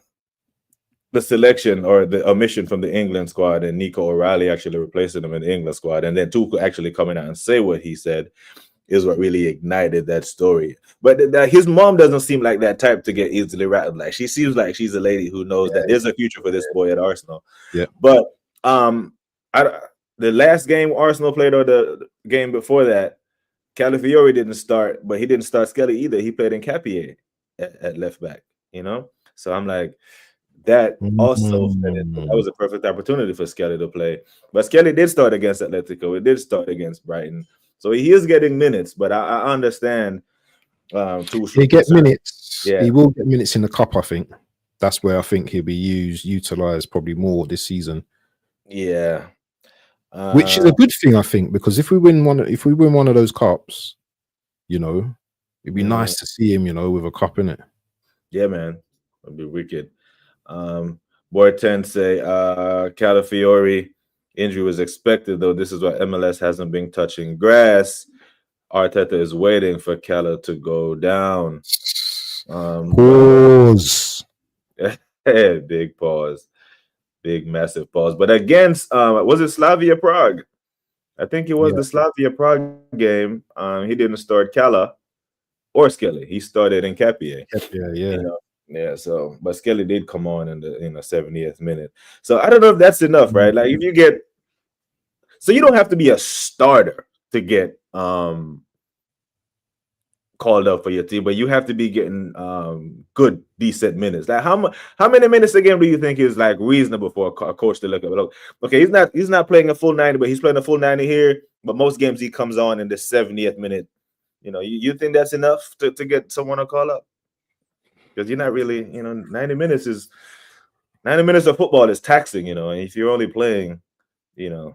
selection or the omission from the England squad and Nico O'Reilly actually replacing him in the England squad, and then Tuchel actually coming out and say what he said is what really ignited that story. But his mom doesn't seem like that type to get easily rattled. Like, she seems like she's a lady who knows that there's a future for this boy at Arsenal. Yeah. But the last game Arsenal played, or the game before that, Calafiori didn't start, but he didn't start Skelly either. He played in Capier at left back, you know? So I'm like, that also that was a perfect opportunity for Skelly to play. But Skelly did start against Atletico. He did start against Brighton. So he is getting minutes, but I understand. He get minutes. Yeah, he will get minutes in the cup. I think that's where I think he'll be utilized probably more this season. Yeah, which is a good thing, I think, because if we win one of those cups, you know, it'd be nice to see him, you know, with a cup in it. Yeah, man, it'd be wicked. Boy 10 say Calafiori injury was expected, though. This is why MLS hasn't been touching grass. Arteta is waiting for Cala to go down. Pause. Big pause. Big massive pause. But against was it Slavia Prague? I think it was the Slavia Prague game. He didn't start Cala or Skelly. He started in Capier. Yeah. You know? Yeah, so but Skelly did come on in the 70th minute. So I don't know if that's enough, right? Like, if you get, so you don't have to be a starter to get called up for your team, but you have to be getting good, decent minutes. Like, how many minutes a game do you think is like reasonable for a coach to look at? Look, okay, he's not playing a full 90, but he's playing a full 90 here. But most games he comes on in the 70th minute. You know, you think that's enough to get someone to call up? Because you're not really, you know, 90 minutes of football is taxing, you know, and if you're only playing, you know,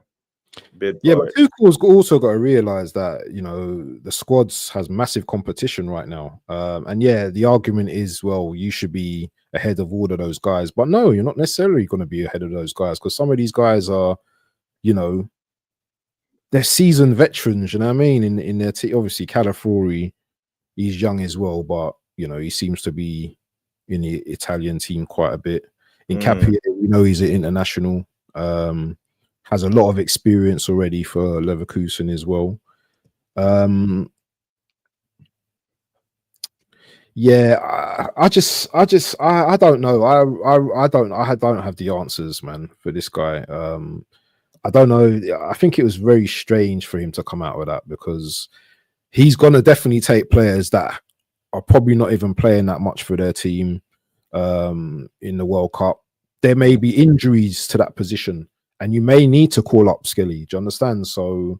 but Tuchel's also got to realize that, you know, the squads has massive competition right now. And the argument is, well, you should be ahead of all of those guys. But no, you're not necessarily going to be ahead of those guys, because some of these guys are, you know, they're seasoned veterans, you know what I mean? In their team. Obviously, Calafiori, he's young as well, but you know, he seems to be in the Italian team quite a bit. In Capier, we know he's an international, has a lot of experience already for Leverkusen as well. I don't know. I don't have the answers, man, for this guy. I don't know. I think it was very strange for him to come out with that, because he's gonna definitely take players that are probably not even playing that much for their team in the World Cup. There may be injuries to that position, and you may need to call up Skelly. Do you understand? So,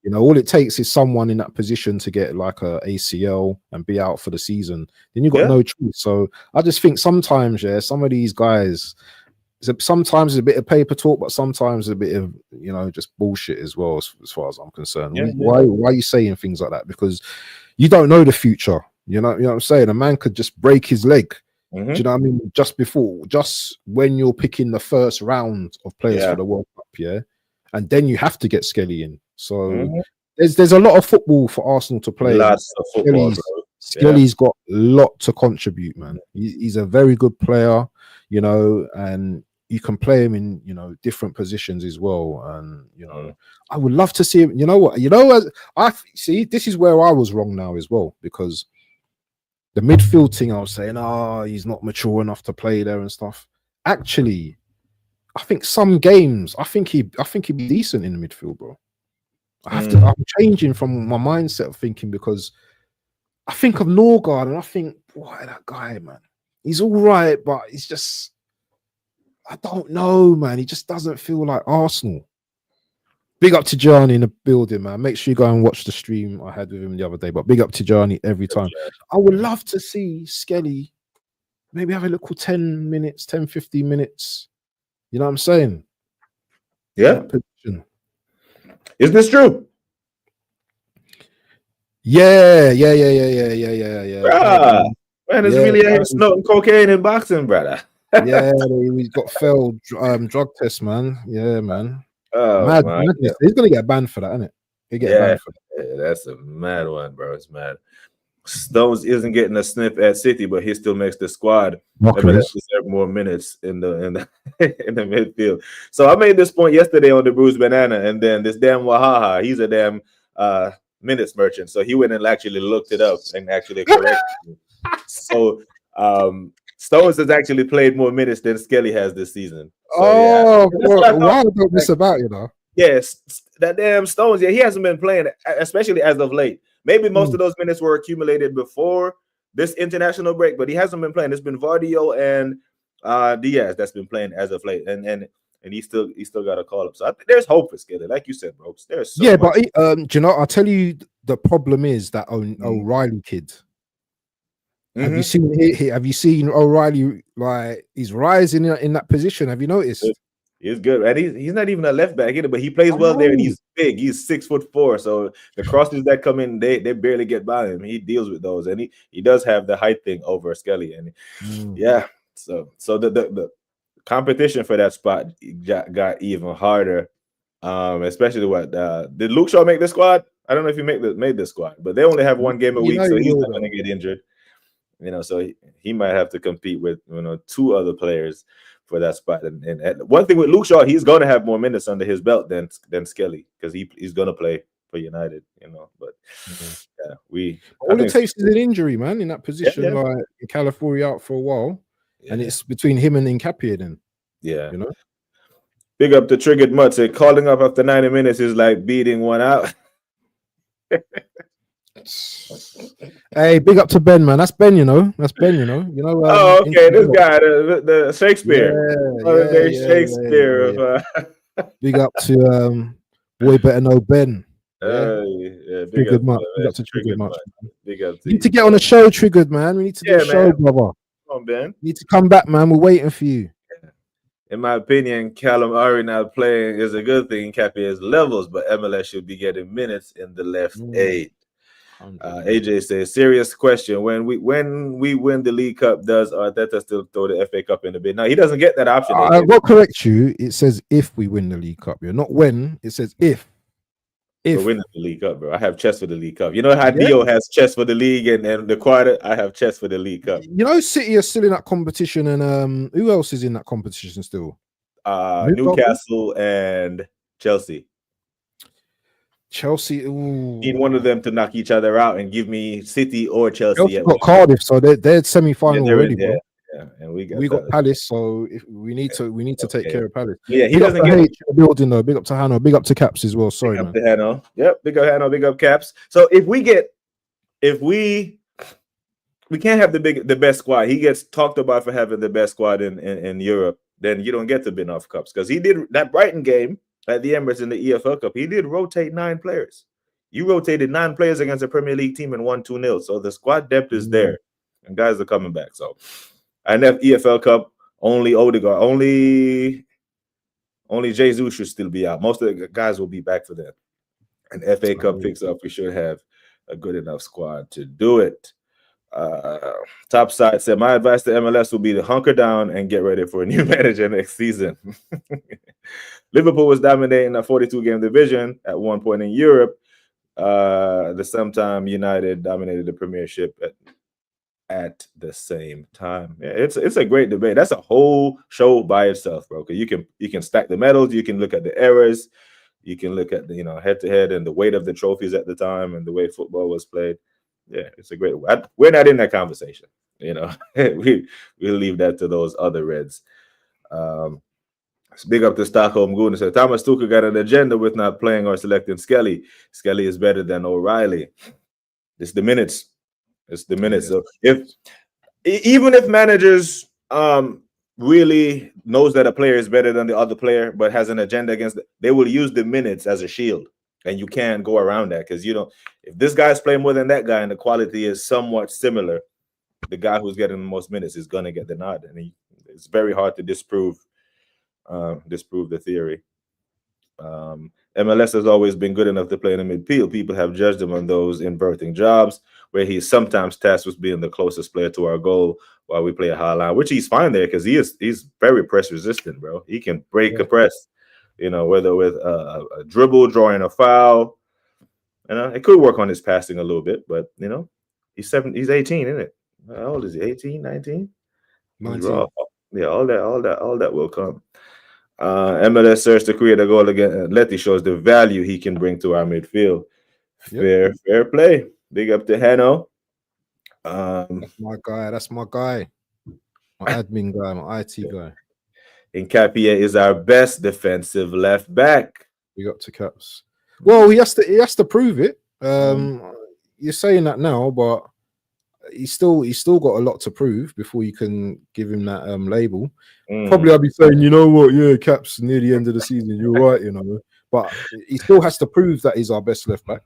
you know, all it takes is someone in that position to get like a ACL and be out for the season. Then you've got no choice. So I just think sometimes, some of these guys, sometimes it's a bit of paper talk, but sometimes a bit of, you know, just bullshit as well, as far as I'm concerned. Why are you saying things like that? Because you don't know the future. You know what I'm saying? A man could just break his leg, Mhm. Do you know what I mean? Just when you're picking the first round of players Yeah. for the World Cup, yeah, and then you have to get Skelly in. So Mhm. there's a lot of football for Arsenal to play. Lots of football, bro. Skelly's got a lot to contribute, man. He's a very good player, you know, and you can play him in, you know, different positions as well. And you know, I would love to see him. You know what? You know, as I see, this is where I was wrong now as well, because the midfield thing, I was saying, he's not mature enough to play there and stuff. Actually, I think some games, I think he'd be decent in the midfield, bro. I'm changing from my mindset of thinking, because I think of Norgard and I think, boy, that guy, man, he's all right, but he's just, I don't know, man. He just doesn't feel like Arsenal. Big up to Johnny in the building, man. Make sure you go and watch the stream I had with him the other day. But big up to Johnny every time. I would love to see Skelly maybe have a little 10 minutes, 10, 15 minutes. You know what I'm saying? Yeah. Is this true? Yeah. Man, it's really a snorting cocaine in boxing, brother. Yeah, he's got failed drug test, man. Yeah, man. Oh, madness. He's gonna get banned for that, isn't it? He'll get banned for that. Yeah, that's a mad one, bro. It's mad. Stones isn't getting a sniff at City, but he still makes the squad. MLS deserve more minutes in the in the midfield. So I made this point yesterday on the Bruised Banana, and then this damn Wahaha, he's a damn minutes merchant. So he went and actually looked it up and actually corrected me. So Stones has actually played more minutes than Skelly has this season. So, why don't miss about, you know? Yes, that damn Stones. Yeah, he hasn't been playing, especially as of late. Maybe most of those minutes were accumulated before this international break, but he hasn't been playing. It's been Vardio and Diaz that's been playing as of late, and he still got a call up. So I think there's hope for Skelly, like you said, bro. There's so much. But do you know? I'll tell you, the problem is that O'Reilly kid. Have you seen O'Reilly? Like, he's rising in that position. Have you noticed? He's good, and he's not even a left back either, but he plays well there, and he's big. He's 6'4", so the crosses that come in, they barely get by him. He deals with those, and he does have the height thing over Skelly, and so the competition for that spot got even harder, especially did Luke Shaw make the squad? I don't know if he made the squad, but they only have one game a week, so he's not going to get injured. You know, so he might have to compete with, you know, two other players for that spot. And one thing with Luke Shaw, he's going to have more minutes under his belt than Skelly, because he's going to play for United, you know. But all it takes is an injury, man, in that position. Like California out for a while, and it's between him and Nkapia then. Yeah, you know. Big up to Triggered Mutt. Say calling up after 90 minutes is like beating one out. Hey, big up to Ben, man. That's Ben, you know. Oh, okay. This guy, the Shakespeare. Shakespeare. Big up to boy better know Ben. Big up to Triggered Much. Big up to you. Need to get on the show, Triggered, man. We need to do a show, brother. Come on, Ben. You need to come back, man. We're waiting for you. In my opinion, Callum Ari not playing is a good thing. Cappy has levels, but MLS should be getting minutes in the left aid. AJ says, serious question. When we win the League Cup, does Arteta still throw the FA Cup in the bid? No, he doesn't get that option. I will correct you. It says if we win the League Cup. You're not when. It says if. We're winning the League Cup, bro. I have chest for the League Cup. You know how Dio has chest for the league and the quarter? I have chest for the League Cup. You know, City are still in that competition, and who else is in that competition still? Newcastle and Chelsea. Need one of them to knock each other out and give me City or Chelsea. Got Cardiff, so they're semi-final already, bro. Yeah, and we got Palace, so if we need to take care of Palace. Yeah, he doesn't get the building though. Big up to Hano, big up to Caps as well. Sorry, man. Big up to Hano. Yep, big up Hano, big up Caps. So if we can't have the best squad. He gets talked about for having the best squad in Europe. Then you don't get to bin off cups, because he did that Brighton game at the Emirates in the EFL Cup. He did rotate 9 players. You rotated 9 players against a Premier League team and won 2-0. So the squad depth is there, and guys are coming back. So, and that EFL Cup, only Odegaard, only Jesus should still be out. Most of the guys will be back for that. And FA Cup picks up. We should have a good enough squad to do it. Top side said, my advice to MLS will be to hunker down and get ready for a new manager next season. Liverpool was dominating a 42-game division at one point in Europe. The sometime United dominated the Premiership at the same time. Yeah, it's a great debate. That's a whole show by itself, bro. Because you can stack the medals, you can look at the errors, you can look at the head to head and the weight of the trophies at the time and the way football was played. Yeah, it's a great. We're not in that conversation. We'll leave that to those other Reds. Big up to Stockholm Goon and said Thomas Tuchel got an agenda with not playing or selecting Skelly. Skelly is better than O'Reilly. It's the minutes. It's the minutes. So even if managers really knows that a player is better than the other player, but has an agenda against it, they will use the minutes as a shield. And you can't go around that because if this guy's playing more than that guy and the quality is somewhat similar, the guy who's getting the most minutes is going to get the nod. And it's very hard to disprove the theory. MLS has always been good enough to play in the midfield. People have judged him on those inverting jobs where he's sometimes tasked with being the closest player to our goal while we play a high line, which he's fine there because he's very press resistant, bro. He can break a press. Whether with a dribble, drawing a foul, it could work on his passing a little bit, but he's 18, isn't it? How old is he? 18, 19? 19. Yeah, all that will come. MLS search to create a goal again. Letty shows the value he can bring to our midfield. Fair play. Big up to Heno. That's my guy. My admin guy, my IT guy. Nkapia is our best defensive left back. We got to Caps. Well, he has to prove it. You're saying that now, but he's still got a lot to prove before you can give him that label. Probably I'll be saying, you know what, yeah, Caps near the end of the season, you're right, but he still has to prove that he's our best left back.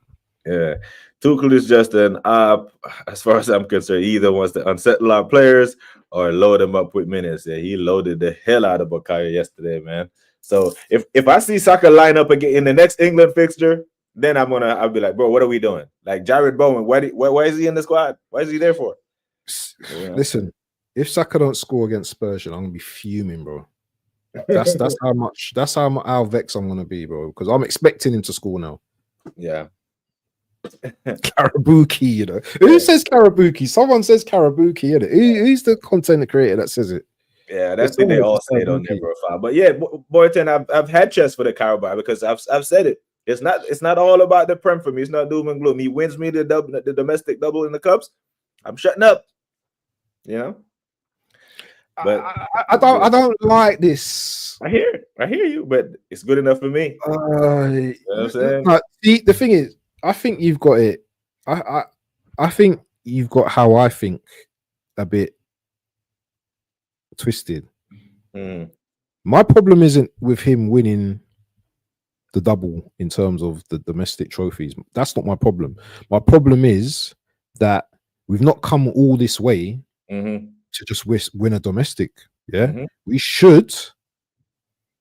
Yeah, Tuchel is just an op, as far as I'm concerned. He either wants to unsettle our players or load them up with minutes. Yeah, he loaded the hell out of Bukayo yesterday, man. So if I see Saka line up again in the next England fixture, then I'll be like, bro, what are we doing? Like Jared Bowen, why is he in the squad? Why is he there for? Listen, if Saka don't score against Spurs, I'm gonna be fuming, bro. That's how vexed I'm gonna be, bro. Because I'm expecting him to score now. Yeah. Karabuki, Who says Karabuki? Someone says Karabuki, Who's the content creator that says it? Yeah, that's what they all say it on their profile. But yeah, Boyton, I've had chest for the Carabao because I've said it. It's not all about the Prem for me. It's not doom and gloom. He wins me the domestic double in the cups. I'm shutting up. But I don't like this. I hear you, but it's good enough for me. You know what I'm saying? The thing is, I think you've got it. I think you've got how I think a bit twisted. My problem isn't with him winning the double in terms of the domestic trophies. That's not my problem. My problem is that we've not come all this way to just win a domestic. Yeah, we should,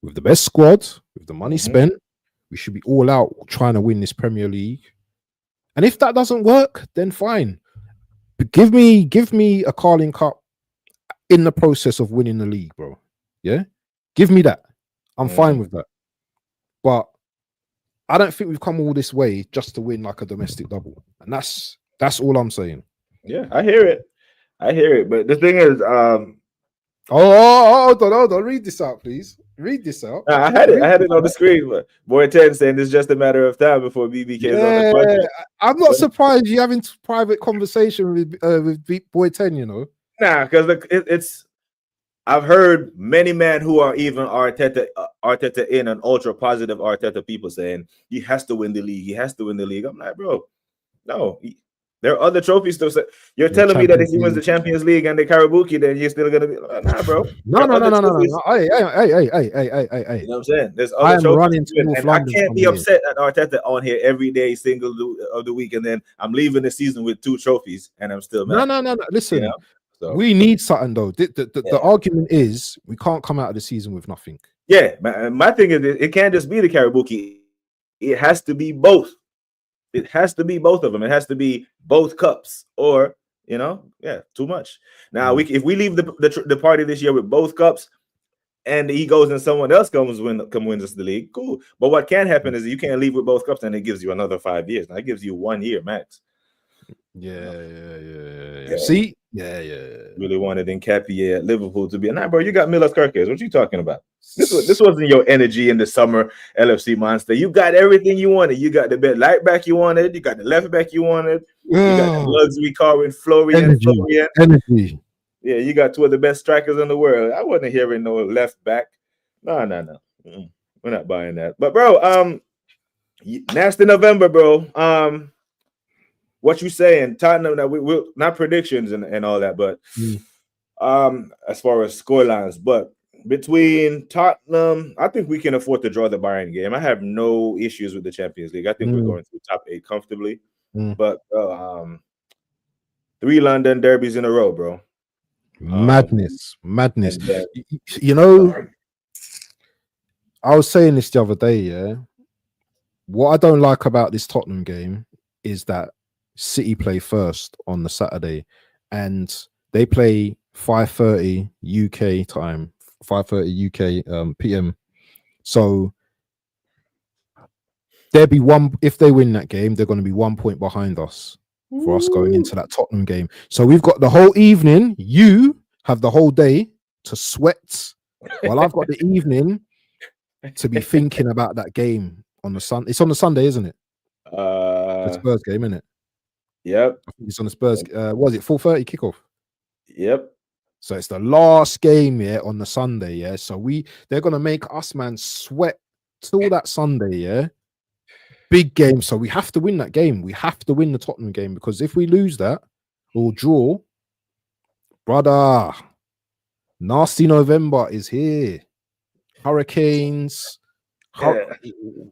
with the best squad, with the money spent, we should be all out trying to win this Premier League. And if that doesn't work, then fine. But give me a Carling Cup in the process of winning the league, bro. Yeah, give me that. I'm fine with that. But I don't think we've come all this way just to win like a domestic double, and that's all I'm saying. Yeah, I hear it. But the thing is, hold on. Read this out, please. Read this out. I had it on the screen. But Boy 10 saying it's just a matter of time before BBK is on the project. I'm not surprised you're having private conversation with Boy 10. Nah, because it's. I've heard many men who are even Arteta in an ultra positive Arteta people saying he has to win the league. He has to win the league. I'm like, bro, no. There are other trophies to say. You're telling me that if he wins the Champions League and the Karabuki, then you're still gonna be nah, bro. No. Hey. You know what I'm saying? There's other trophies and I can't be upset at Arteta on here every day, single of the week, and then I'm leaving the season with 2 trophies and I'm still mad. No. Listen, so, we need something though. The argument is we can't come out of the season with nothing. Yeah, my thing is it can't just be the Karabuki. It has to be both. It has to be both of them. It has to be both cups or You know, yeah, too much. Now if we leave the party this year with both cups, and he goes and someone else wins us the league, cool. But what can happen is you can't leave with both cups, and it gives you another 5 years. Now it gives you 1 year max. Yeah. See, yeah. Really wanted Nketiah at Liverpool to be. Nah, bro, you got Milos Kerkez. What you talking about? This wasn't your energy in the summer LFC monster. You got everything you wanted. You got the best right back you wanted. You got the left back you wanted. You got the luxury car with Florian. Energy. Yeah, you got two of the best strikers in the world. I wasn't hearing no left back. No. We're not buying that. But bro, nasty November, bro. What you saying? Tottenham, that we not predictions and all that, but as far as scorelines, but between Tottenham, I think we can afford to draw the Bayern game. I have no issues with the Champions League. I think we're going through top 8 comfortably. But 3 London derbies in a row, bro. Madness. You know, I was saying this the other day, yeah. What I don't like about this Tottenham game is that City play first on the Saturday, and they play 5:30 UK time, 5:30 UK PM. So there'll be one. If they win that game, they're going to be 1 point behind us for us going into that Tottenham game. So we've got the whole evening. You have the whole day to sweat, while I've got the evening to be thinking about that game on the Sun. It's on the Sunday, isn't it? The Spurs game, isn't it? Yep. I think it's on the Spurs. Was it 4:30 kickoff? Yep. So it's the last game, yeah, on the Sunday, yeah. So they're gonna make us, man, sweat till that Sunday, yeah. Big game. So we have to win that game. We have to win the Tottenham game, because if we lose that or draw, brother, nasty November is here. Hurricanes.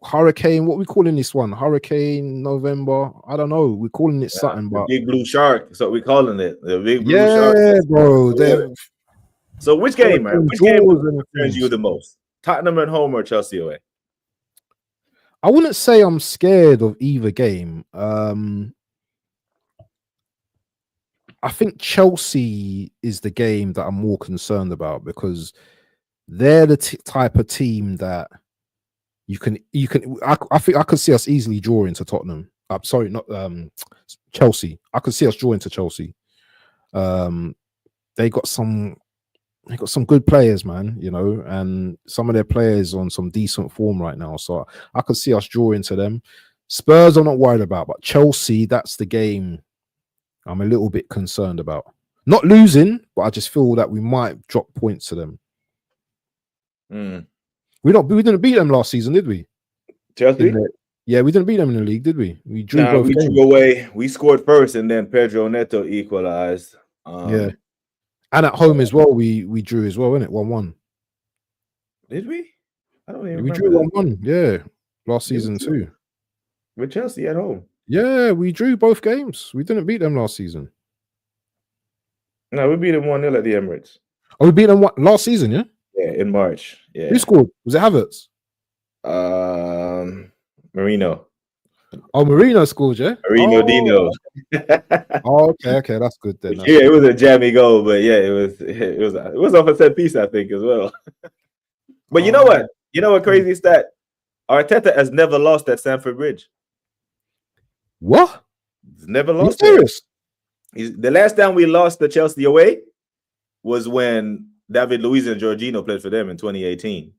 Hurricane, what we calling this one? Hurricane November. I don't know. We're calling it something, but big blue shark. That's what we're calling it. The big blue shark. Yeah, bro. So which game, man? Which game concerns you the most? Tottenham at home or Chelsea away? I wouldn't say I'm scared of either game. I think Chelsea is the game that I'm more concerned about, because they're the type of team that I think I could see us easily drawing to Tottenham. I'm sorry, not Chelsea. I could see us drawing to Chelsea. They got some good players, man, you know, and some of their players on some decent form right now. So I could see us drawing to them. Spurs I'm not worried about, but Chelsea, that's the game I'm a little bit concerned about. Not losing, but I just feel that we might drop points to them. We didn't beat them last season, did we? Chelsea? Yeah, we didn't beat them in the league, did we? We drew both games. Drew away. We scored first, and then Pedro Neto equalized. Yeah, and at home as well, we drew as well, innit? 1-1. Did we? I don't even. We drew 1-1. Yeah, last season too. With Chelsea at home. Yeah, we drew both games. We didn't beat them last season. No, we beat them 1-0 at the Emirates. Oh, we beat them last season, yeah? Yeah, in March. Yeah. Who scored? Was it Havertz? Marino. Oh, Marino scored, yeah? Dino. Okay, that's good then. It was a jammy goal, but yeah, it was off a set piece, I think, as well. But you know what? You know what crazy stat? Arteta has never lost at Stamford Bridge. What? He's never lost. Serious? The last time we lost the Chelsea away was when David Luiz and Jorginho played for them in 2018.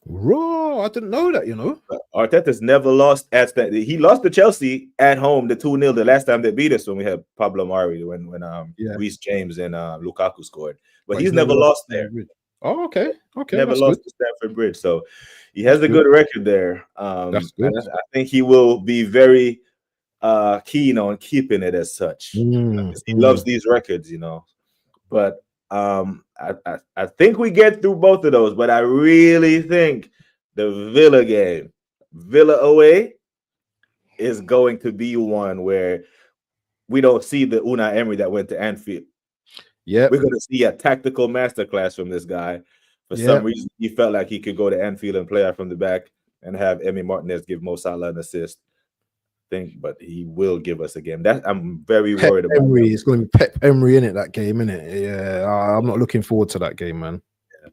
Bro, I didn't know that, you know. Arteta's never lost at that. He lost to Chelsea at home, the 2-0 the last time they beat us when we had Pablo Mari, when Reece James and Lukaku scored. But he's never lost there. Oh, okay. Never lost to Stamford Bridge. So he has a good record there. That's good. I think he will be very keen on keeping it as such. He loves these records, you know. But I think we get through both of those, but I really think the Villa game, Villa away, is going to be one where we don't see the Unai Emery that went to Anfield. Yeah, we're going to see a tactical masterclass from this guy. For some reason, he felt like he could go to Anfield and play out from the back and have Emi Martinez give Mo Salah an assist. think, but he will give us a game. That I'm very Pep worried about. Emery. It's going to be Pep Emery in it. That game, in it. Yeah, I'm not looking forward to that game, man.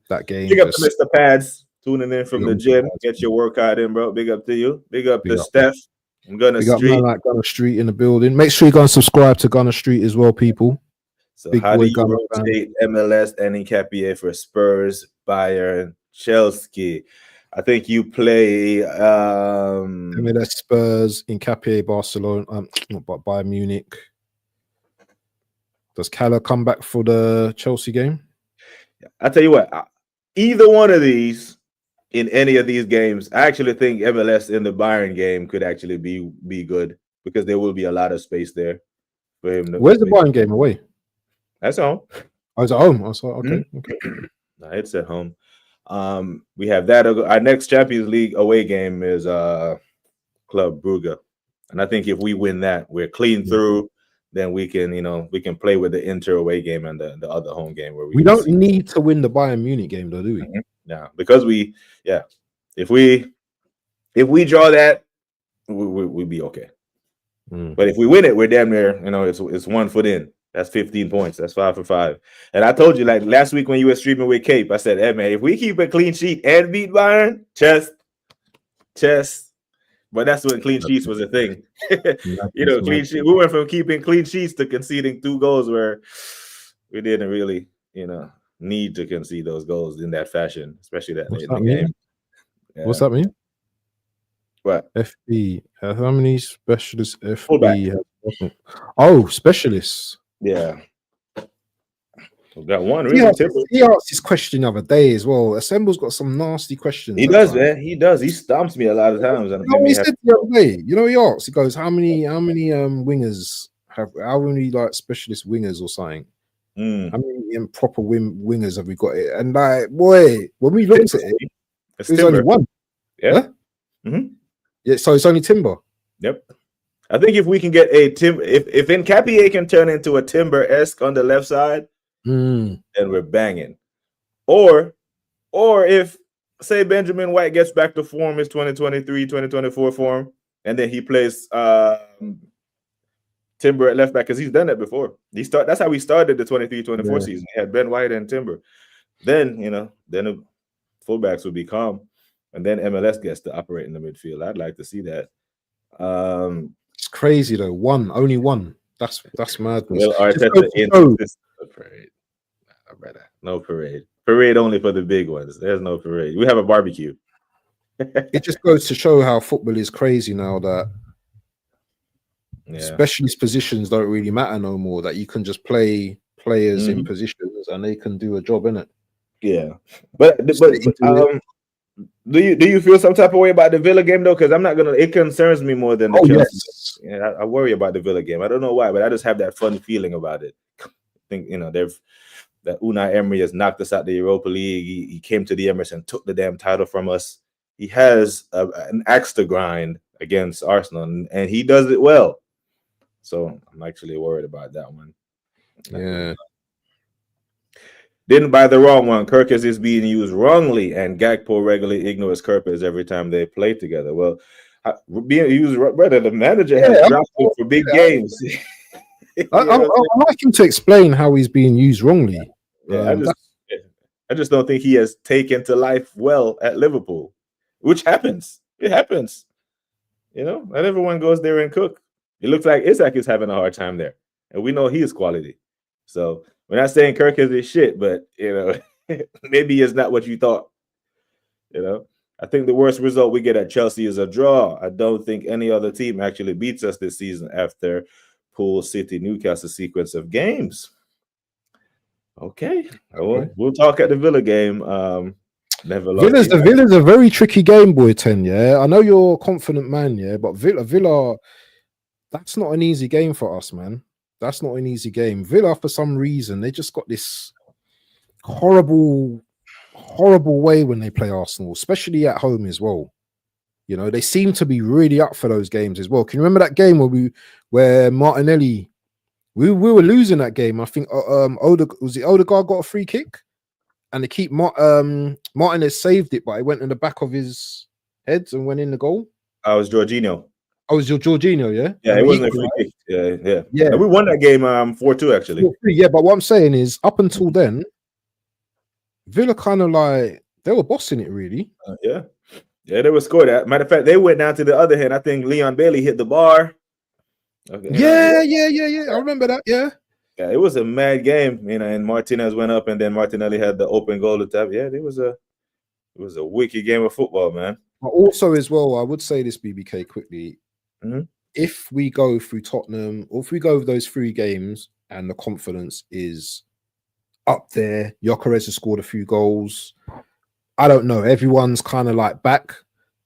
That game. Big up to Mr. Pads tuning in from Big the up gym. Mr. Pads, Get your workout in, bro. Big up to you. Big up Big to up. Steph. I'm gonna Big up man street. like Gunner Street in the building. Make sure you go and subscribe to Gunner Street as well, people. So Big how boy do you Gunner rotate MLS and Nkapie for Spurs, Bayern, Chelsea? I think you play MLS Spurs, Nkapie, Barcelona, not but Bayern Munich. Does Cala come back for the Chelsea game? I tell you what, either one of these in any of these games, I actually think MLS in the Bayern game could actually be good because there will be a lot of space there for him. Where's the Bayern game away? That's home. I was at home. I was like, okay. No, it's at home. We have that. Our next Champions League away game is Club Brugge, and I think if we win that, we're clean through. Then we can play with the Inter away game and the other home game where we don't need to win the Bayern Munich game, though, do we? No, because if we draw that, we'll be okay. But if we win it, we're damn near. It's 1 foot in. That's 15 points. That's 5 for 5. And I told you, like last week when you were streaming with Cape, I said, hey man, if we keep a clean sheet and beat Bayern, chest. But that's when clean sheets was a thing. Clean sheet. We went from keeping clean sheets to conceding 2 goals where we didn't really, need to concede those goals in that fashion, especially that late in the game. Yeah. What's that mean? What? FB. How many specialists FB have? Oh, specialists. Yeah. We got one. He asked this question the other day as well. Assemble's got some nasty questions. He does, man. He does. He stomps me a lot of times. He said the other day, he asked, he goes, how many wingers how many like specialist wingers or something? How many proper wingers have we got it? And like, boy, when we looked at it, there's only one. Yeah. Huh? Yeah, so it's only Timber. Yep. I think if we can get a Timber, if Nkapie can turn into a Timber-esque on the left side, then we're banging. Or if, say, Benjamin White gets back to form, his 2023, 2024 form, and then he plays Timber at left back, because he's done that before. That's how we started the 23-24 season. We had Ben White and Timber. Then, then the fullbacks would be calm. And then MLS gets to operate in the midfield. I'd like to see that. It's crazy though. Only one. That's madness. Well, Arteta no parade. Parade only for the big ones. There's no parade. We have a barbecue. It just goes to show how football is crazy now that specialist positions don't really matter no more. That you can just play players in positions and they can do a job in it. Yeah, but do you feel some type of way about the Villa game though? Because I'm not gonna. It concerns me more than the Chelsea. Yes. Yeah, I worry about the Villa game. I don't know why, but I just have that fun feeling about it. I think that Unai Emery has knocked us out the Europa League. He came to the Emirates and took the damn title from us. He has an axe to grind against Arsenal, and he does it well. So I'm actually worried about that one. Yeah. Didn't buy the wrong one. Kirkus is being used wrongly, and Gakpo regularly ignores Kirkus every time they play together. Well, being used, brother, the manager has dropped him for big games. I like him to explain how he's being used wrongly. Yeah, I just don't think he has taken to life well at Liverpool, which happens. It happens. Not everyone goes there and cook. It looks like Isak is having a hard time there, and we know he is quality. So we're not saying Kirk is shit, but maybe it's not what you thought. I think the worst result we get at Chelsea is a draw. I don't think any other team actually beats us this season after Pool City Newcastle sequence of games. Okay. We'll talk at the Villa game. Villa's a very tricky game, boy. 10. Yeah, I know you're a confident man. Yeah, but Villa, that's not an easy game for us, man. That's not an easy game. Villa, for some reason, they just got this horrible way when they play Arsenal, especially at home as well. They seem to be really up for those games as well. Can you remember that game where Martinelli? We were losing that game. I think Odegaard got a free kick, and they keep Martinez saved it, but it went in the back of his head and went in the goal. It was Jorginho. Oh, was your Jorginho, yeah? Yeah, And it we wasn't a free equalised. kick. Yeah. Yeah. And we won that game 4-2 actually. Yeah, but what I'm saying is, up until then, Villa kind of like they were bossing it, really. Yeah, they were scored at. Matter of fact, they went down to the other hand. I think Leon Bailey hit the bar. Okay, Yeah. I remember that. Yeah. Yeah, it was a mad game, and Martinez went up, and then Martinelli had the open goal to tap. Yeah, it was a wicked game of football, man. But also, as well, I would say this, BBK, quickly. Mm-hmm. If we go through Tottenham, or if we go over those 3 games, and the confidence is up there, Gyökeres has scored a few goals. I don't know. Everyone's kind of like back.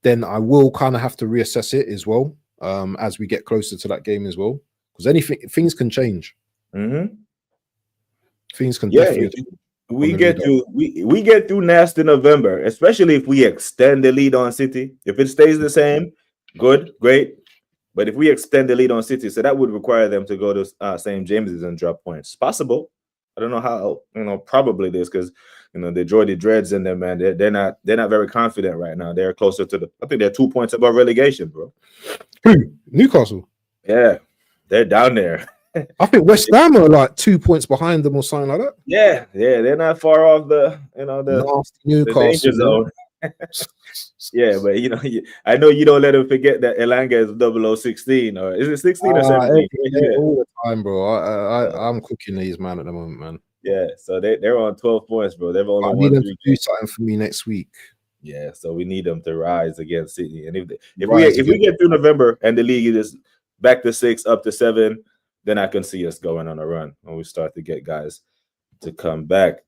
Then I will kind of have to reassess it as well, as we get closer to that game as well, because things can change. Mm-hmm. Things can definitely. We get through nasty November, especially if we extend the lead on City. If it stays the same, good, great. But if we extend the lead on City, so that would require them to go to St. James's and drop points. Possible. I don't know how. Probably this because the Geordie Dreads in them, man. They're not very confident right now. They're closer to I think they're 2 points above relegation, bro. Newcastle. Yeah, they're down there. I think West Ham are like 2 points behind them or something like that. Yeah, they're not far off the nasty Newcastle the danger zone. Yeah, but I know you don't let them forget that Elanga is 0016, or is it 16 or 17? All the time, bro. I'm cooking these man at the moment, man. Yeah, so they're on 12 points, bro. They've only won 3 games. Do something for me next week. Yeah, so we need them to rise against City, and if we get through November and the league is back to 6, up to 7. Then I can see us going on a run when we start to get guys to come back.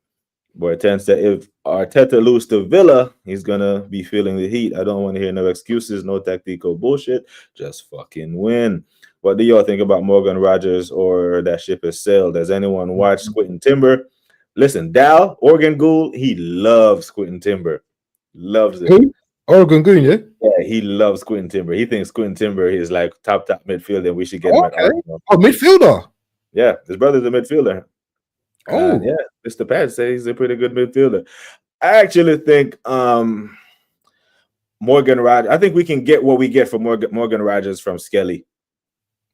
But it tends to, if Arteta lose to Villa, he's going to be feeling the heat. I don't want to hear no excuses, no tactical bullshit. Just fucking win. What do y'all think about Morgan Rogers, or that ship has sailed? Has anyone watched Quentin Timber? Listen, Dal, Oregon Ghoul, he loves Quentin Timber. Loves it. Who? Oregon Goon, yeah? Yeah, he loves Quentin Timber. He thinks Quentin Timber is like top midfielder, and we should get him at Arsenal. Oh, midfielder? Yeah, his brother's a midfielder. Oh. Yeah, Mr. Pat says he's a pretty good midfielder. I actually think Morgan Rogers, I think we can get what we get from Morgan Rogers from Skelly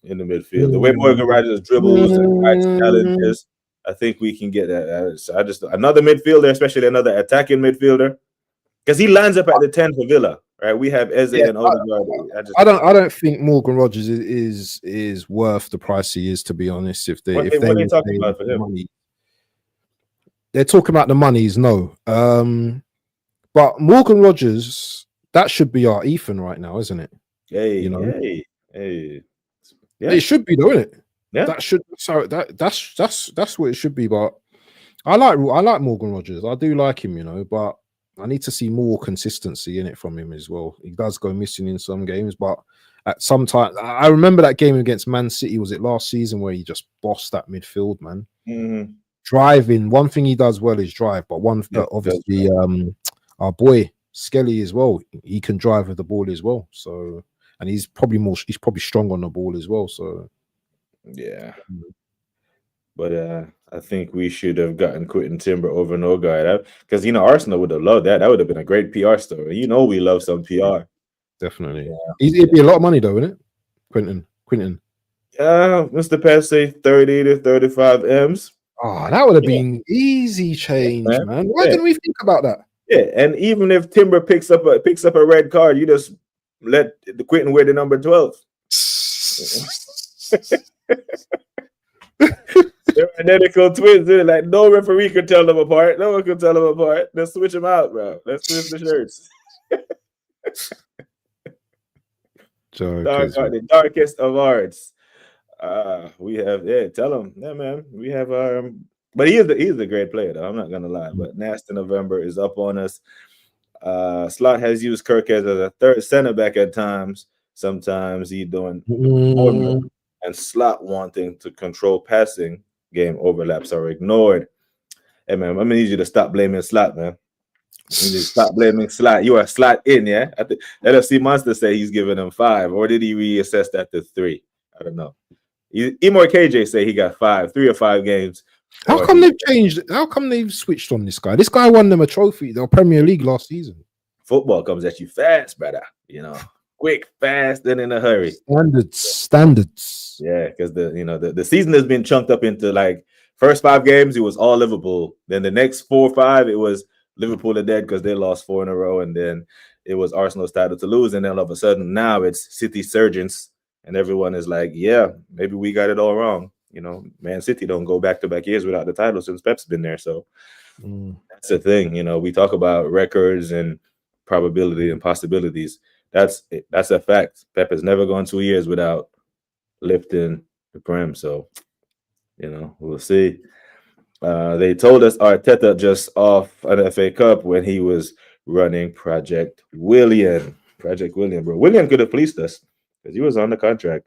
in the midfield. The way Morgan Rogers dribbles and fights challenges, I think we can get that. So I just another midfielder, especially another attacking midfielder. Because he lines up at the 10 for Villa, right? We have Eze and Odegaard. I don't think Morgan Rogers is worth the price he is, to be honest. What are they talking about for him? Money, they're talking about the monies, no. But Morgan Rogers, that should be our Ethan right now, isn't it? Hey. Yeah, it should be, though, isn't it? Yeah, that's what it should be. But I like Morgan Rogers. I do like him, but I need to see more consistency in it from him as well. He does go missing in some games, but at some time, I remember that game against Man City. Was it last season where he just bossed that midfield, man? Mm-hmm. Driving. One thing he does well is drive, but obviously, our boy Skelly as well. He can drive with the ball as well. So, and he's probably strong on the ball as well. So, yeah. But I think we should have gotten Quentin Timber over Norgard, because Arsenal would have loved that. That would have been a great PR story. We love some PR. Definitely. Yeah. It'd be a lot of money, though, wouldn't it? Quentin. Mr. Pass say 30 to 35 M's. Oh, that would have been easy change, man. Why didn't we think about that? Yeah, and even if Timber picks up a red card, you just let the Quentin wear the number 12. They're identical twins. They're like, no referee could tell them apart. No one could tell them apart. Let's switch them out, bro. Let's switch the shirts. The darkest of arts. We have, tell him, man. We have but he's a great player, though. I'm not gonna lie. But Nasty November is up on us. Slot has used Kirk as a third center back at times. Sometimes he's doing more, and Slot wanting to control passing. Game overlaps are ignored. Hey, man, I'm gonna need you to stop blaming Slot, man. You need to stop blaming Slot. You are Slot in, yeah? I think LFC Monster say he's giving him 5, or did he reassess that to 3? I don't know. Emor KJ say he got 5, 3 or 5 games. How come they've changed? How come they've switched on this guy? This guy won them a trophy, the Premier League last season. Football comes at you fast, brother. quick, fast, and in a hurry. Standards. Yeah, because the season has been chunked up into like first 5 games, it was all Liverpool. Then the next 4 or 5, it was Liverpool are dead because they lost 4 in a row, and then it was Arsenal's title to lose, and then all of a sudden now it's City surgeons, and everyone is like, yeah, maybe we got it all wrong. Man City don't go back-to-back years without the title since Pep's been there, so that's the thing. We talk about records and probability and possibilities. That's a fact. Pep has never gone 2 years without lifting the Prem, so we'll see. They told us Arteta just off an FA Cup when he was running Project William. Bro. William could have fleeced us because he was on the contract.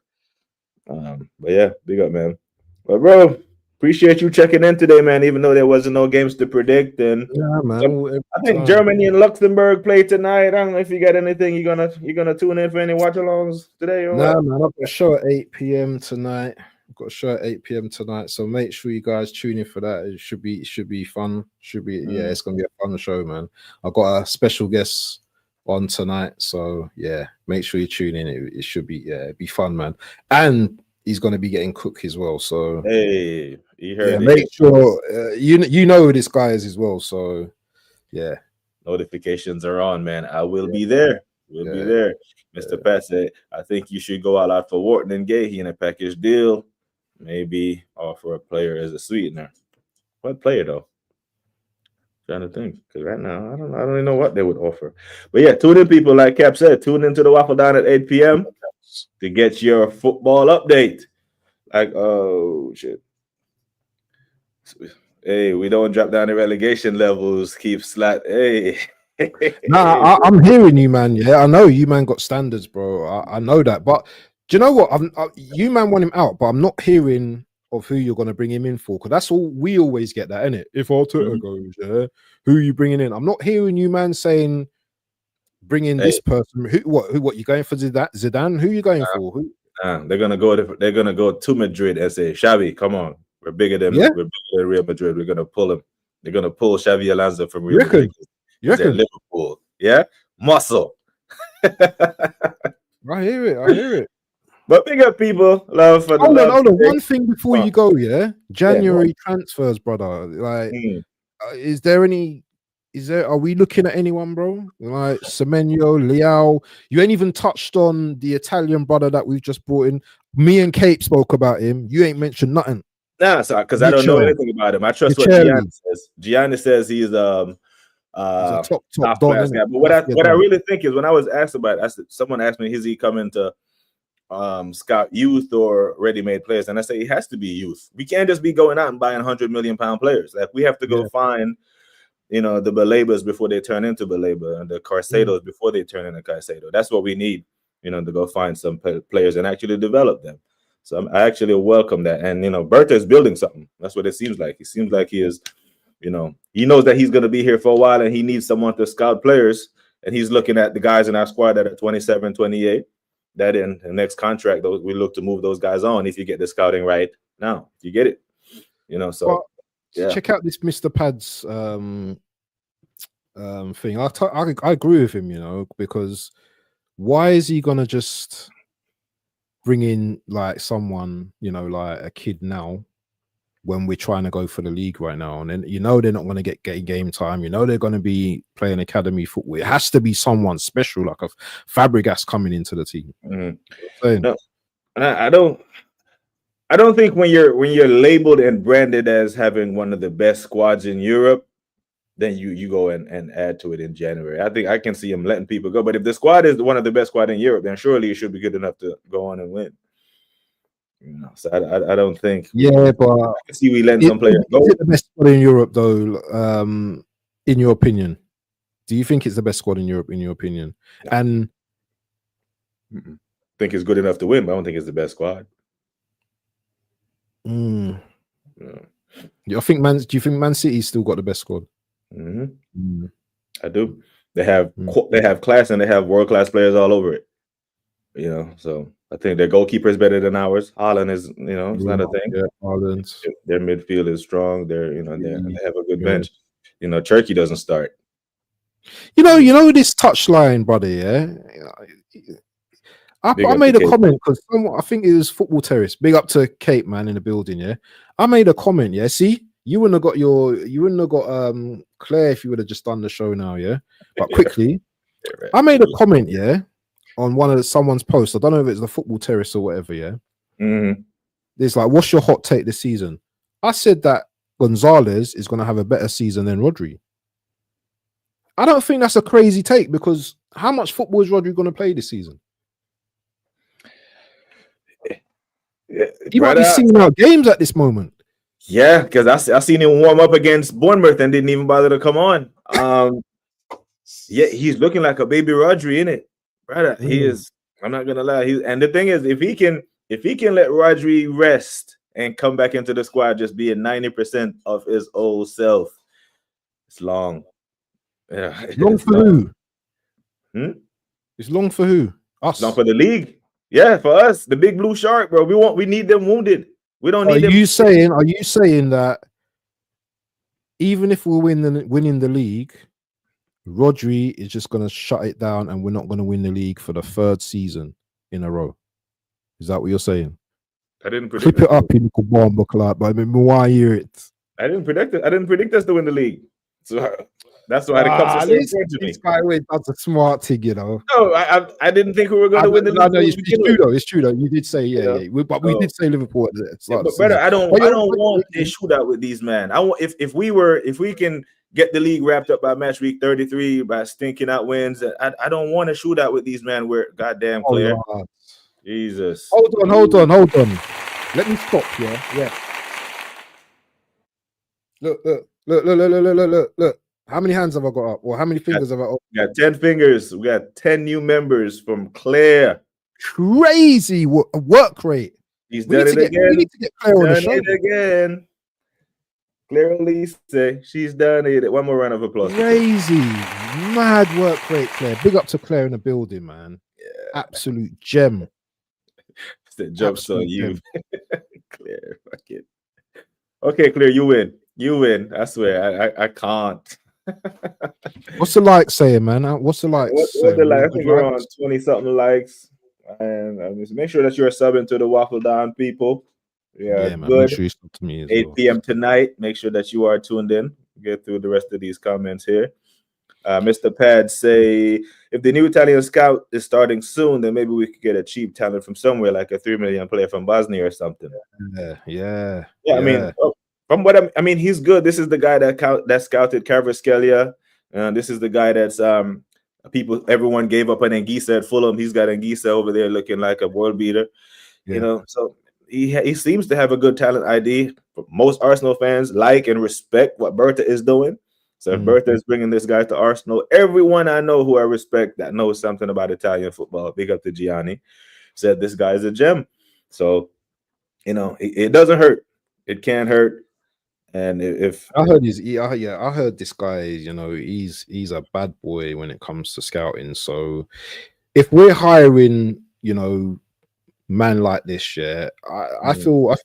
But yeah, big up, man. But bro, appreciate you checking in today, man. Even though there wasn't no games to predict, and Yeah, man. I think Germany and Luxembourg play tonight. I don't know if you got anything you're gonna tune in for any watch-alongs today or what? Man, I've got a show at 8 p.m. tonight. So make sure you guys tune in for that. It should be fun. It's gonna be a fun show, man. I've got a special guest on tonight, so yeah, make sure you tune in. It should be it'd be fun, man. And he's gonna be getting cooked as well. So hey, you heard it. Make sure you know who this guy is as well. So yeah, notifications are on, man. I will be there. We'll be there. Mr. Pat said, I think you should go all out for Wharton and Gahey in a package deal. Maybe offer a player as a sweetener. What player though? Trying to think, because right now I don't even know what they would offer. But yeah, tune in, people. Like Cap said, tune into the Waffle Down at 8 p.m. to get your football update. Like, oh shit. Hey, we don't drop down the relegation levels. Keep slack. Hey. I'm hearing you, man. Yeah, I know you, man, got standards, bro. I know that. But do you know what? You, man, want him out, but I'm not hearing of who you're going to bring him in for, because that's all we always get that, innit? If Arteta goes, who are you bringing in? I'm not hearing you, man, saying bring in this person. What you going for? Zidane? Who are you going for? Who? They're gonna go to Madrid and say, Xavi, come on, we're bigger than Real Madrid. We're gonna pull him. They're gonna pull Xavi Alonso from Real Madrid. You reckon? Liverpool, yeah, muscle. I hear it. But big up, people. Love for the hold on. One thing before you go, January transfers, brother. Like, are we looking at anyone, bro? Like Semenyo, Leao? You ain't even touched on the Italian brother that we've just brought in. Me and Kate spoke about him. You ain't mentioned nothing. Nah, sorry, because I don't know anything about him. I trust what Gianni says. Gianni says he's top class guy. But what I really think is, when I was asked about it, someone asked me, is he coming to scout youth or ready-made players? And I say he has to be youth. We can't just be going out and buying £100 million players. Like, we have to go find the Balebas before they turn into Baleba, and the Caicedos before they turn into Caicedo. That's what we need, to go find some players and actually develop them. So I actually welcome that. And, Berta is building something. That's what it seems like. He seems like he is, he knows that he's going to be here for a while, and he needs someone to scout players. And he's looking at the guys in our squad that are 27, 28, that in the next contract, we look to move those guys on if you get the scouting right now. You get it, so. Well, yeah. Check out this Mr. Pads thing. I agree with him, because why is he gonna just bring in like someone, like a kid now, when we're trying to go for the league right now, and then they're not going to get game time. They're going to be playing academy football. It has to be someone special, like a Fabregas coming into the team. No, I don't think when you're labeled and branded as having one of the best squads in Europe, then you go and add to it in January. I think I can see him letting people go. But if the squad is one of the best squad in Europe, then surely it should be good enough to go on and win. So I don't think. Yeah, but I can see we letting some players go. Is it the best squad in Europe, though? In your opinion, do you think it's the best squad in Europe? In your opinion, and I think it's good enough to win, but I don't think it's the best squad. Do you think Man City's still got the best squad? I do. They have class, and they have world-class players all over it. So I think their goalkeeper is better than ours. Haaland is, it's not a thing. Yeah, Haaland. Their midfield is strong. They have a good bench. Turkey doesn't start. This touchline, brother. Yeah, Big I up made to a Kate. comment because I think it was Football Terrace. Big up to Kate, man, in the building. Yeah, I made a comment. Yeah, see, you wouldn't have got Claire if you would have just done the show now. Yeah, but quickly, Yeah, right. I made a comment. Yeah, on one of someone's posts. I don't know if it's the Football Terrace or whatever. Yeah, Mhm. it's like, what's your hot take this season? I said that Gonzalez is going to have a better season than Rodri. I don't think that's a crazy take because how much football is Rodri going to play this season? Yeah, He might be seeing out games at this moment. Yeah, because I seen him warm up against Bournemouth and didn't even bother to come on. Yeah, he's looking like a baby Rodri, innit? Brother, he is. I'm not gonna lie. And the thing is, if he can let Rodri rest and come back into the squad just being 90% of his old self, it's long. Yeah, it's long for long. Who? It's long for who? Us. Long for the league. Yeah, for us, the big blue shark, bro. We need them wounded. We don't need them. Are you saying that even if we're winning the league, Rodri is just going to shut it down and we're not going to win the league for the third season in a row? Is that what you're saying? I didn't predict. Clip it up, you little bomb club. But I mean, why hear it? I didn't predict it. I didn't predict us to win the league. So that's why the Cups are so important to me. This guy that's a smart thing, you know. No, I didn't think we were going to win the league. No, it's true though. It's true though. You did say but we did say Liverpool at the start. But brother, I don't want a shootout with these men. I want if we can get the league wrapped up by match week 33 by stinking out wins. I don't want a shootout with these men. Where goddamn clear. Oh, Jesus. Hold on. Let me stop here. Yeah. Look. How many hands have I got up? Or how many fingers have I got? We got 10 fingers. We got 10 new members from Claire. Crazy work rate. He's done it again. We need to get Claire on the show. Again. Claire Elise, she's done it. One more round of applause. Crazy. Mad work rate, Claire. Big up to Claire in the building, man. Yeah. Absolute gem. It's the joke's on you. Claire, fuck it. Okay, Claire, you win. You win. I swear. I can't. What's the like saying, man? What's the like? What's the like? I think we're on 20-something likes. And just make sure that you're subbing to the Waffle Down people. Yeah, man. Good. Make sure you sub to me as 8 p.m. tonight. Make sure that you are tuned in. Get through the rest of these comments here. Mr. Pad say, if the new Italian scout is starting soon, then maybe we could get a cheap talent from somewhere, like a 3 million player from Bosnia or something. Yeah. I mean, from what I mean, he's good. This is the guy that scouted Kvaratskhelia. This is the guy that's everyone gave up on Anguissa at Fulham. He's got Anguissa over there looking like a world beater. Yeah. You know, so he seems to have a good talent ID. Most Arsenal fans like and respect what Berta is doing. So if Berta is bringing this guy to Arsenal, everyone I know who I respect that knows something about Italian football, big up to Gianni, said this guy is a gem. So, you know, it doesn't hurt. It can't hurt. And if I heard I heard this guy, you know, he's a bad boy when it comes to scouting. So if we're hiring, you know, man like this, I feel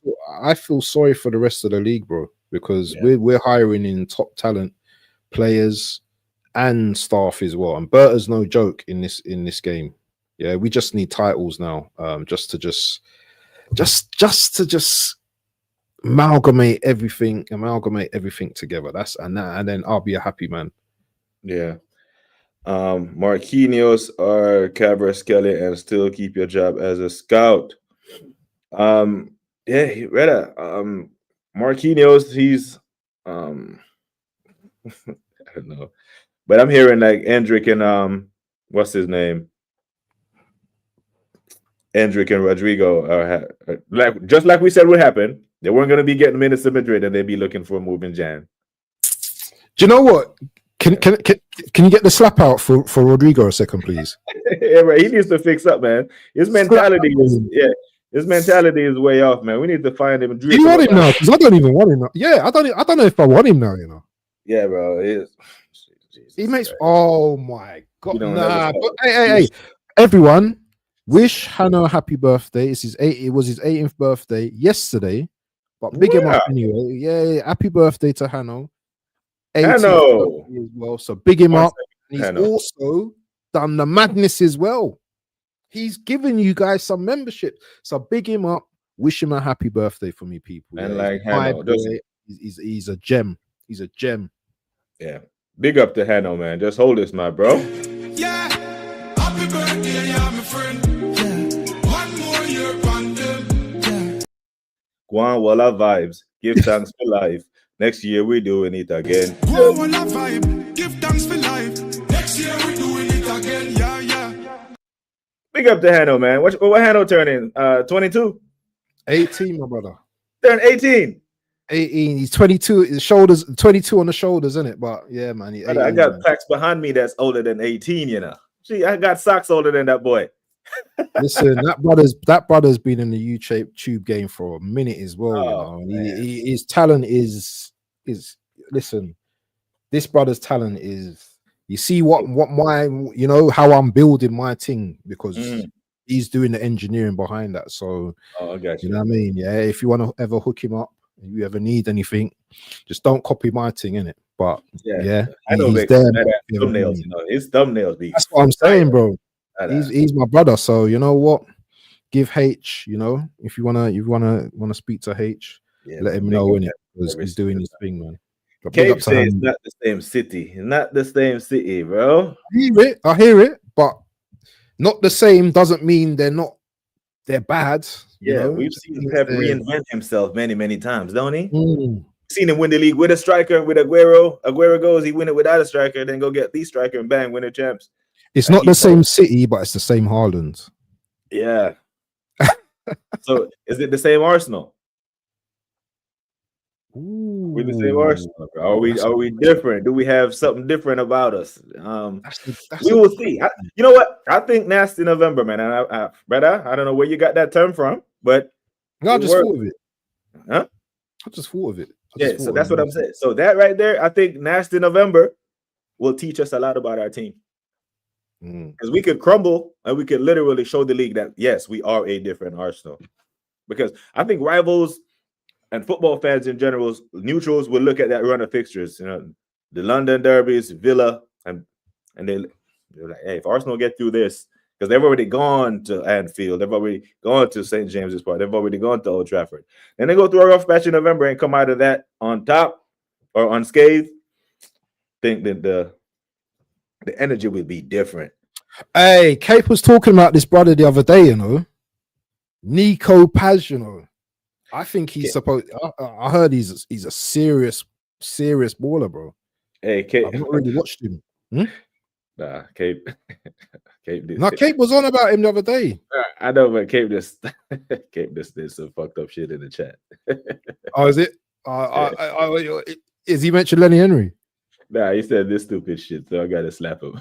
sorry for the rest of the league, bro, because we're hiring in top talent players and staff as well. And Berta's no joke in this game. Yeah, we just need titles now, just to amalgamate everything together. And then I'll be a happy man. Yeah. Marquinhos or Kvaratskhelia and still keep your job as a scout. Marquinhos, he's I don't know. But I'm hearing like Endrick and what's his name? Endrick and Rodrigo are just like we said would happen. They weren't going to be getting minutes of Madrid, and they'd be looking for a move in Jan. Do you know what? Can you get the slap out for Rodrigo a second, please? Yeah, right. He needs to fix up, man. His mentality is way off, man. We need to find him. Do you want him now? Because I don't even want him now. Yeah, I don't know if I want him now. You know. Yeah, bro. He makes. Christ. Oh my god! Nah, but hey, everyone. Wish Hanno a happy birthday. It was his 18th birthday yesterday, but big him up anyway. Yeah, happy birthday to Hanno. Hanno as well. So big him up. He's also done the madness as well. He's giving you guys some membership. So big him up. Wish him a happy birthday for me, people. And Yeah, like he's my Hano, just boy. He's a gem. He's a gem. yeah. Big up to Hano, man. Just hold this, my bro. Yeah, happy birthday, yeah, my friend. Yeah, one more year pandem. Yeah, Guan Walla vibes. Give thanks for life. Next year we doing it again. go on a vibe, give thanks for life. Next year we doing it again. Yeah, yeah. Big up to Hano, man. What Hano turning? 22? 18, my brother. Turn 18. 18. He's 22. His shoulders, 22 on the shoulders, isn't it? But yeah, man. 18, I got man. packs behind me that's older than 18, you know. See, I got socks older than that boy. Listen, that brother's been in the YouTube game for a minute as well. Oh, You know, his talent is listen. This brother's talent is. You see what my how I'm building my thing because he's doing the engineering behind that. So I got you. You know what I mean? Yeah. If you want to ever hook him up, if you ever need anything, just don't copy my thing, innit? But yeah, I know he's there. thumbnails, you know, his thumbnails be. That's what I'm saying, bro. He's my brother. So you know what? Give H. You know, if you wanna speak to H, let him know, innit? Because he's doing his thing, man. Cape says it's not the same city. Not the same city, bro. I hear it, but not the same doesn't mean they're bad. Yeah, we've seen Pep reinvent himself many, many times, don't he? Seen him win the league with a striker, with Aguero. Aguero goes, he win it without a striker, then go get the striker and bang, win the champs. It's not the same city, but it's the same Haaland. Yeah. So is it the same Arsenal? We're the same Arsenal, bro. Are we different? Do we have something different about us? We will see. You know what? I think nasty November, man. And brother, I don't know where you got that term from, but I just thought of it. Huh? I just thought of it. So that's what I'm saying. So that right there, I think nasty November will teach us a lot about our team. Because we could crumble and we could literally show the league that yes, we are a different Arsenal. Because I think rivals and football fans in general, neutrals will look at that run of fixtures, you know, the London derbies, Villa, and they're like, hey, if Arsenal get through this, because they've already gone to Anfield, they've already gone to St. James's Park, they've already gone to Old Trafford, and they go through a rough patch in November and come out of that on top or unscathed. Think that the energy will be different. Hey, Cape was talking about this brother the other day, you know, Nico Paz, you know. I think he's supposed. I heard he's a serious baller, bro. Hey, Cape. I've not really watched him. Nah, Cape. Cape did. No, Cape was on about him the other day. I know, but Cape just did some fucked up shit in the chat. Oh, is it? Is he mentioned Lenny Henry? Nah, he said this stupid shit, so I gotta slap him.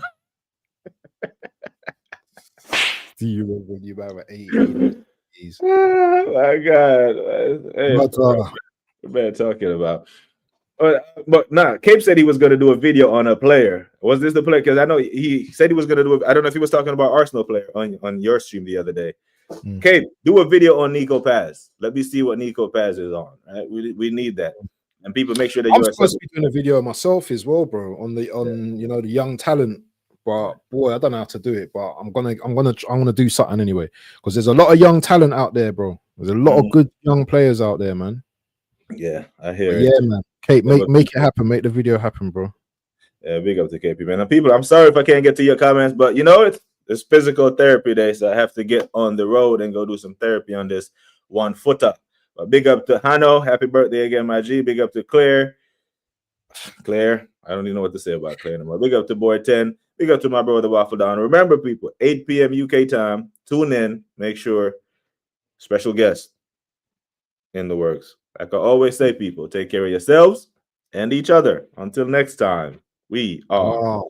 Do you remember when you were 18? Oh my God! Hey, what man talking about? But nah, Cape said he was going to do a video on a player. Was this the player? Because I know he said he was going to do. I don't know if he was talking about Arsenal player on your stream the other day. Cape, do a video on Nico Paz. Let me see what Nico Paz is on. Right? We need that, and people make sure that I'm supposed to be doing a video myself as well, bro. On the young talent. But boy, I don't know how to do it. But I'm gonna do something anyway, because there's a lot of young talent out there, bro. There's a lot of good young players out there, man. Yeah, I hear it. Yeah, man. Kate, make it happen. Make the video happen, bro. Yeah, big up to KP, man. And people, I'm sorry if I can't get to your comments, but you know it's physical therapy day, so I have to get on the road and go do some therapy on this 1 footer. But big up to Hano. Happy birthday again, my G. Big up to Claire. I don't even know what to say about Claire anymore. Big up to Boy 10. Big up to my brother Waffle Down. Remember, people, 8 p.m. UK time. Tune in. Make sure special guest in the works. Like I always say, people, take care of yourselves and each other. Until next time, we are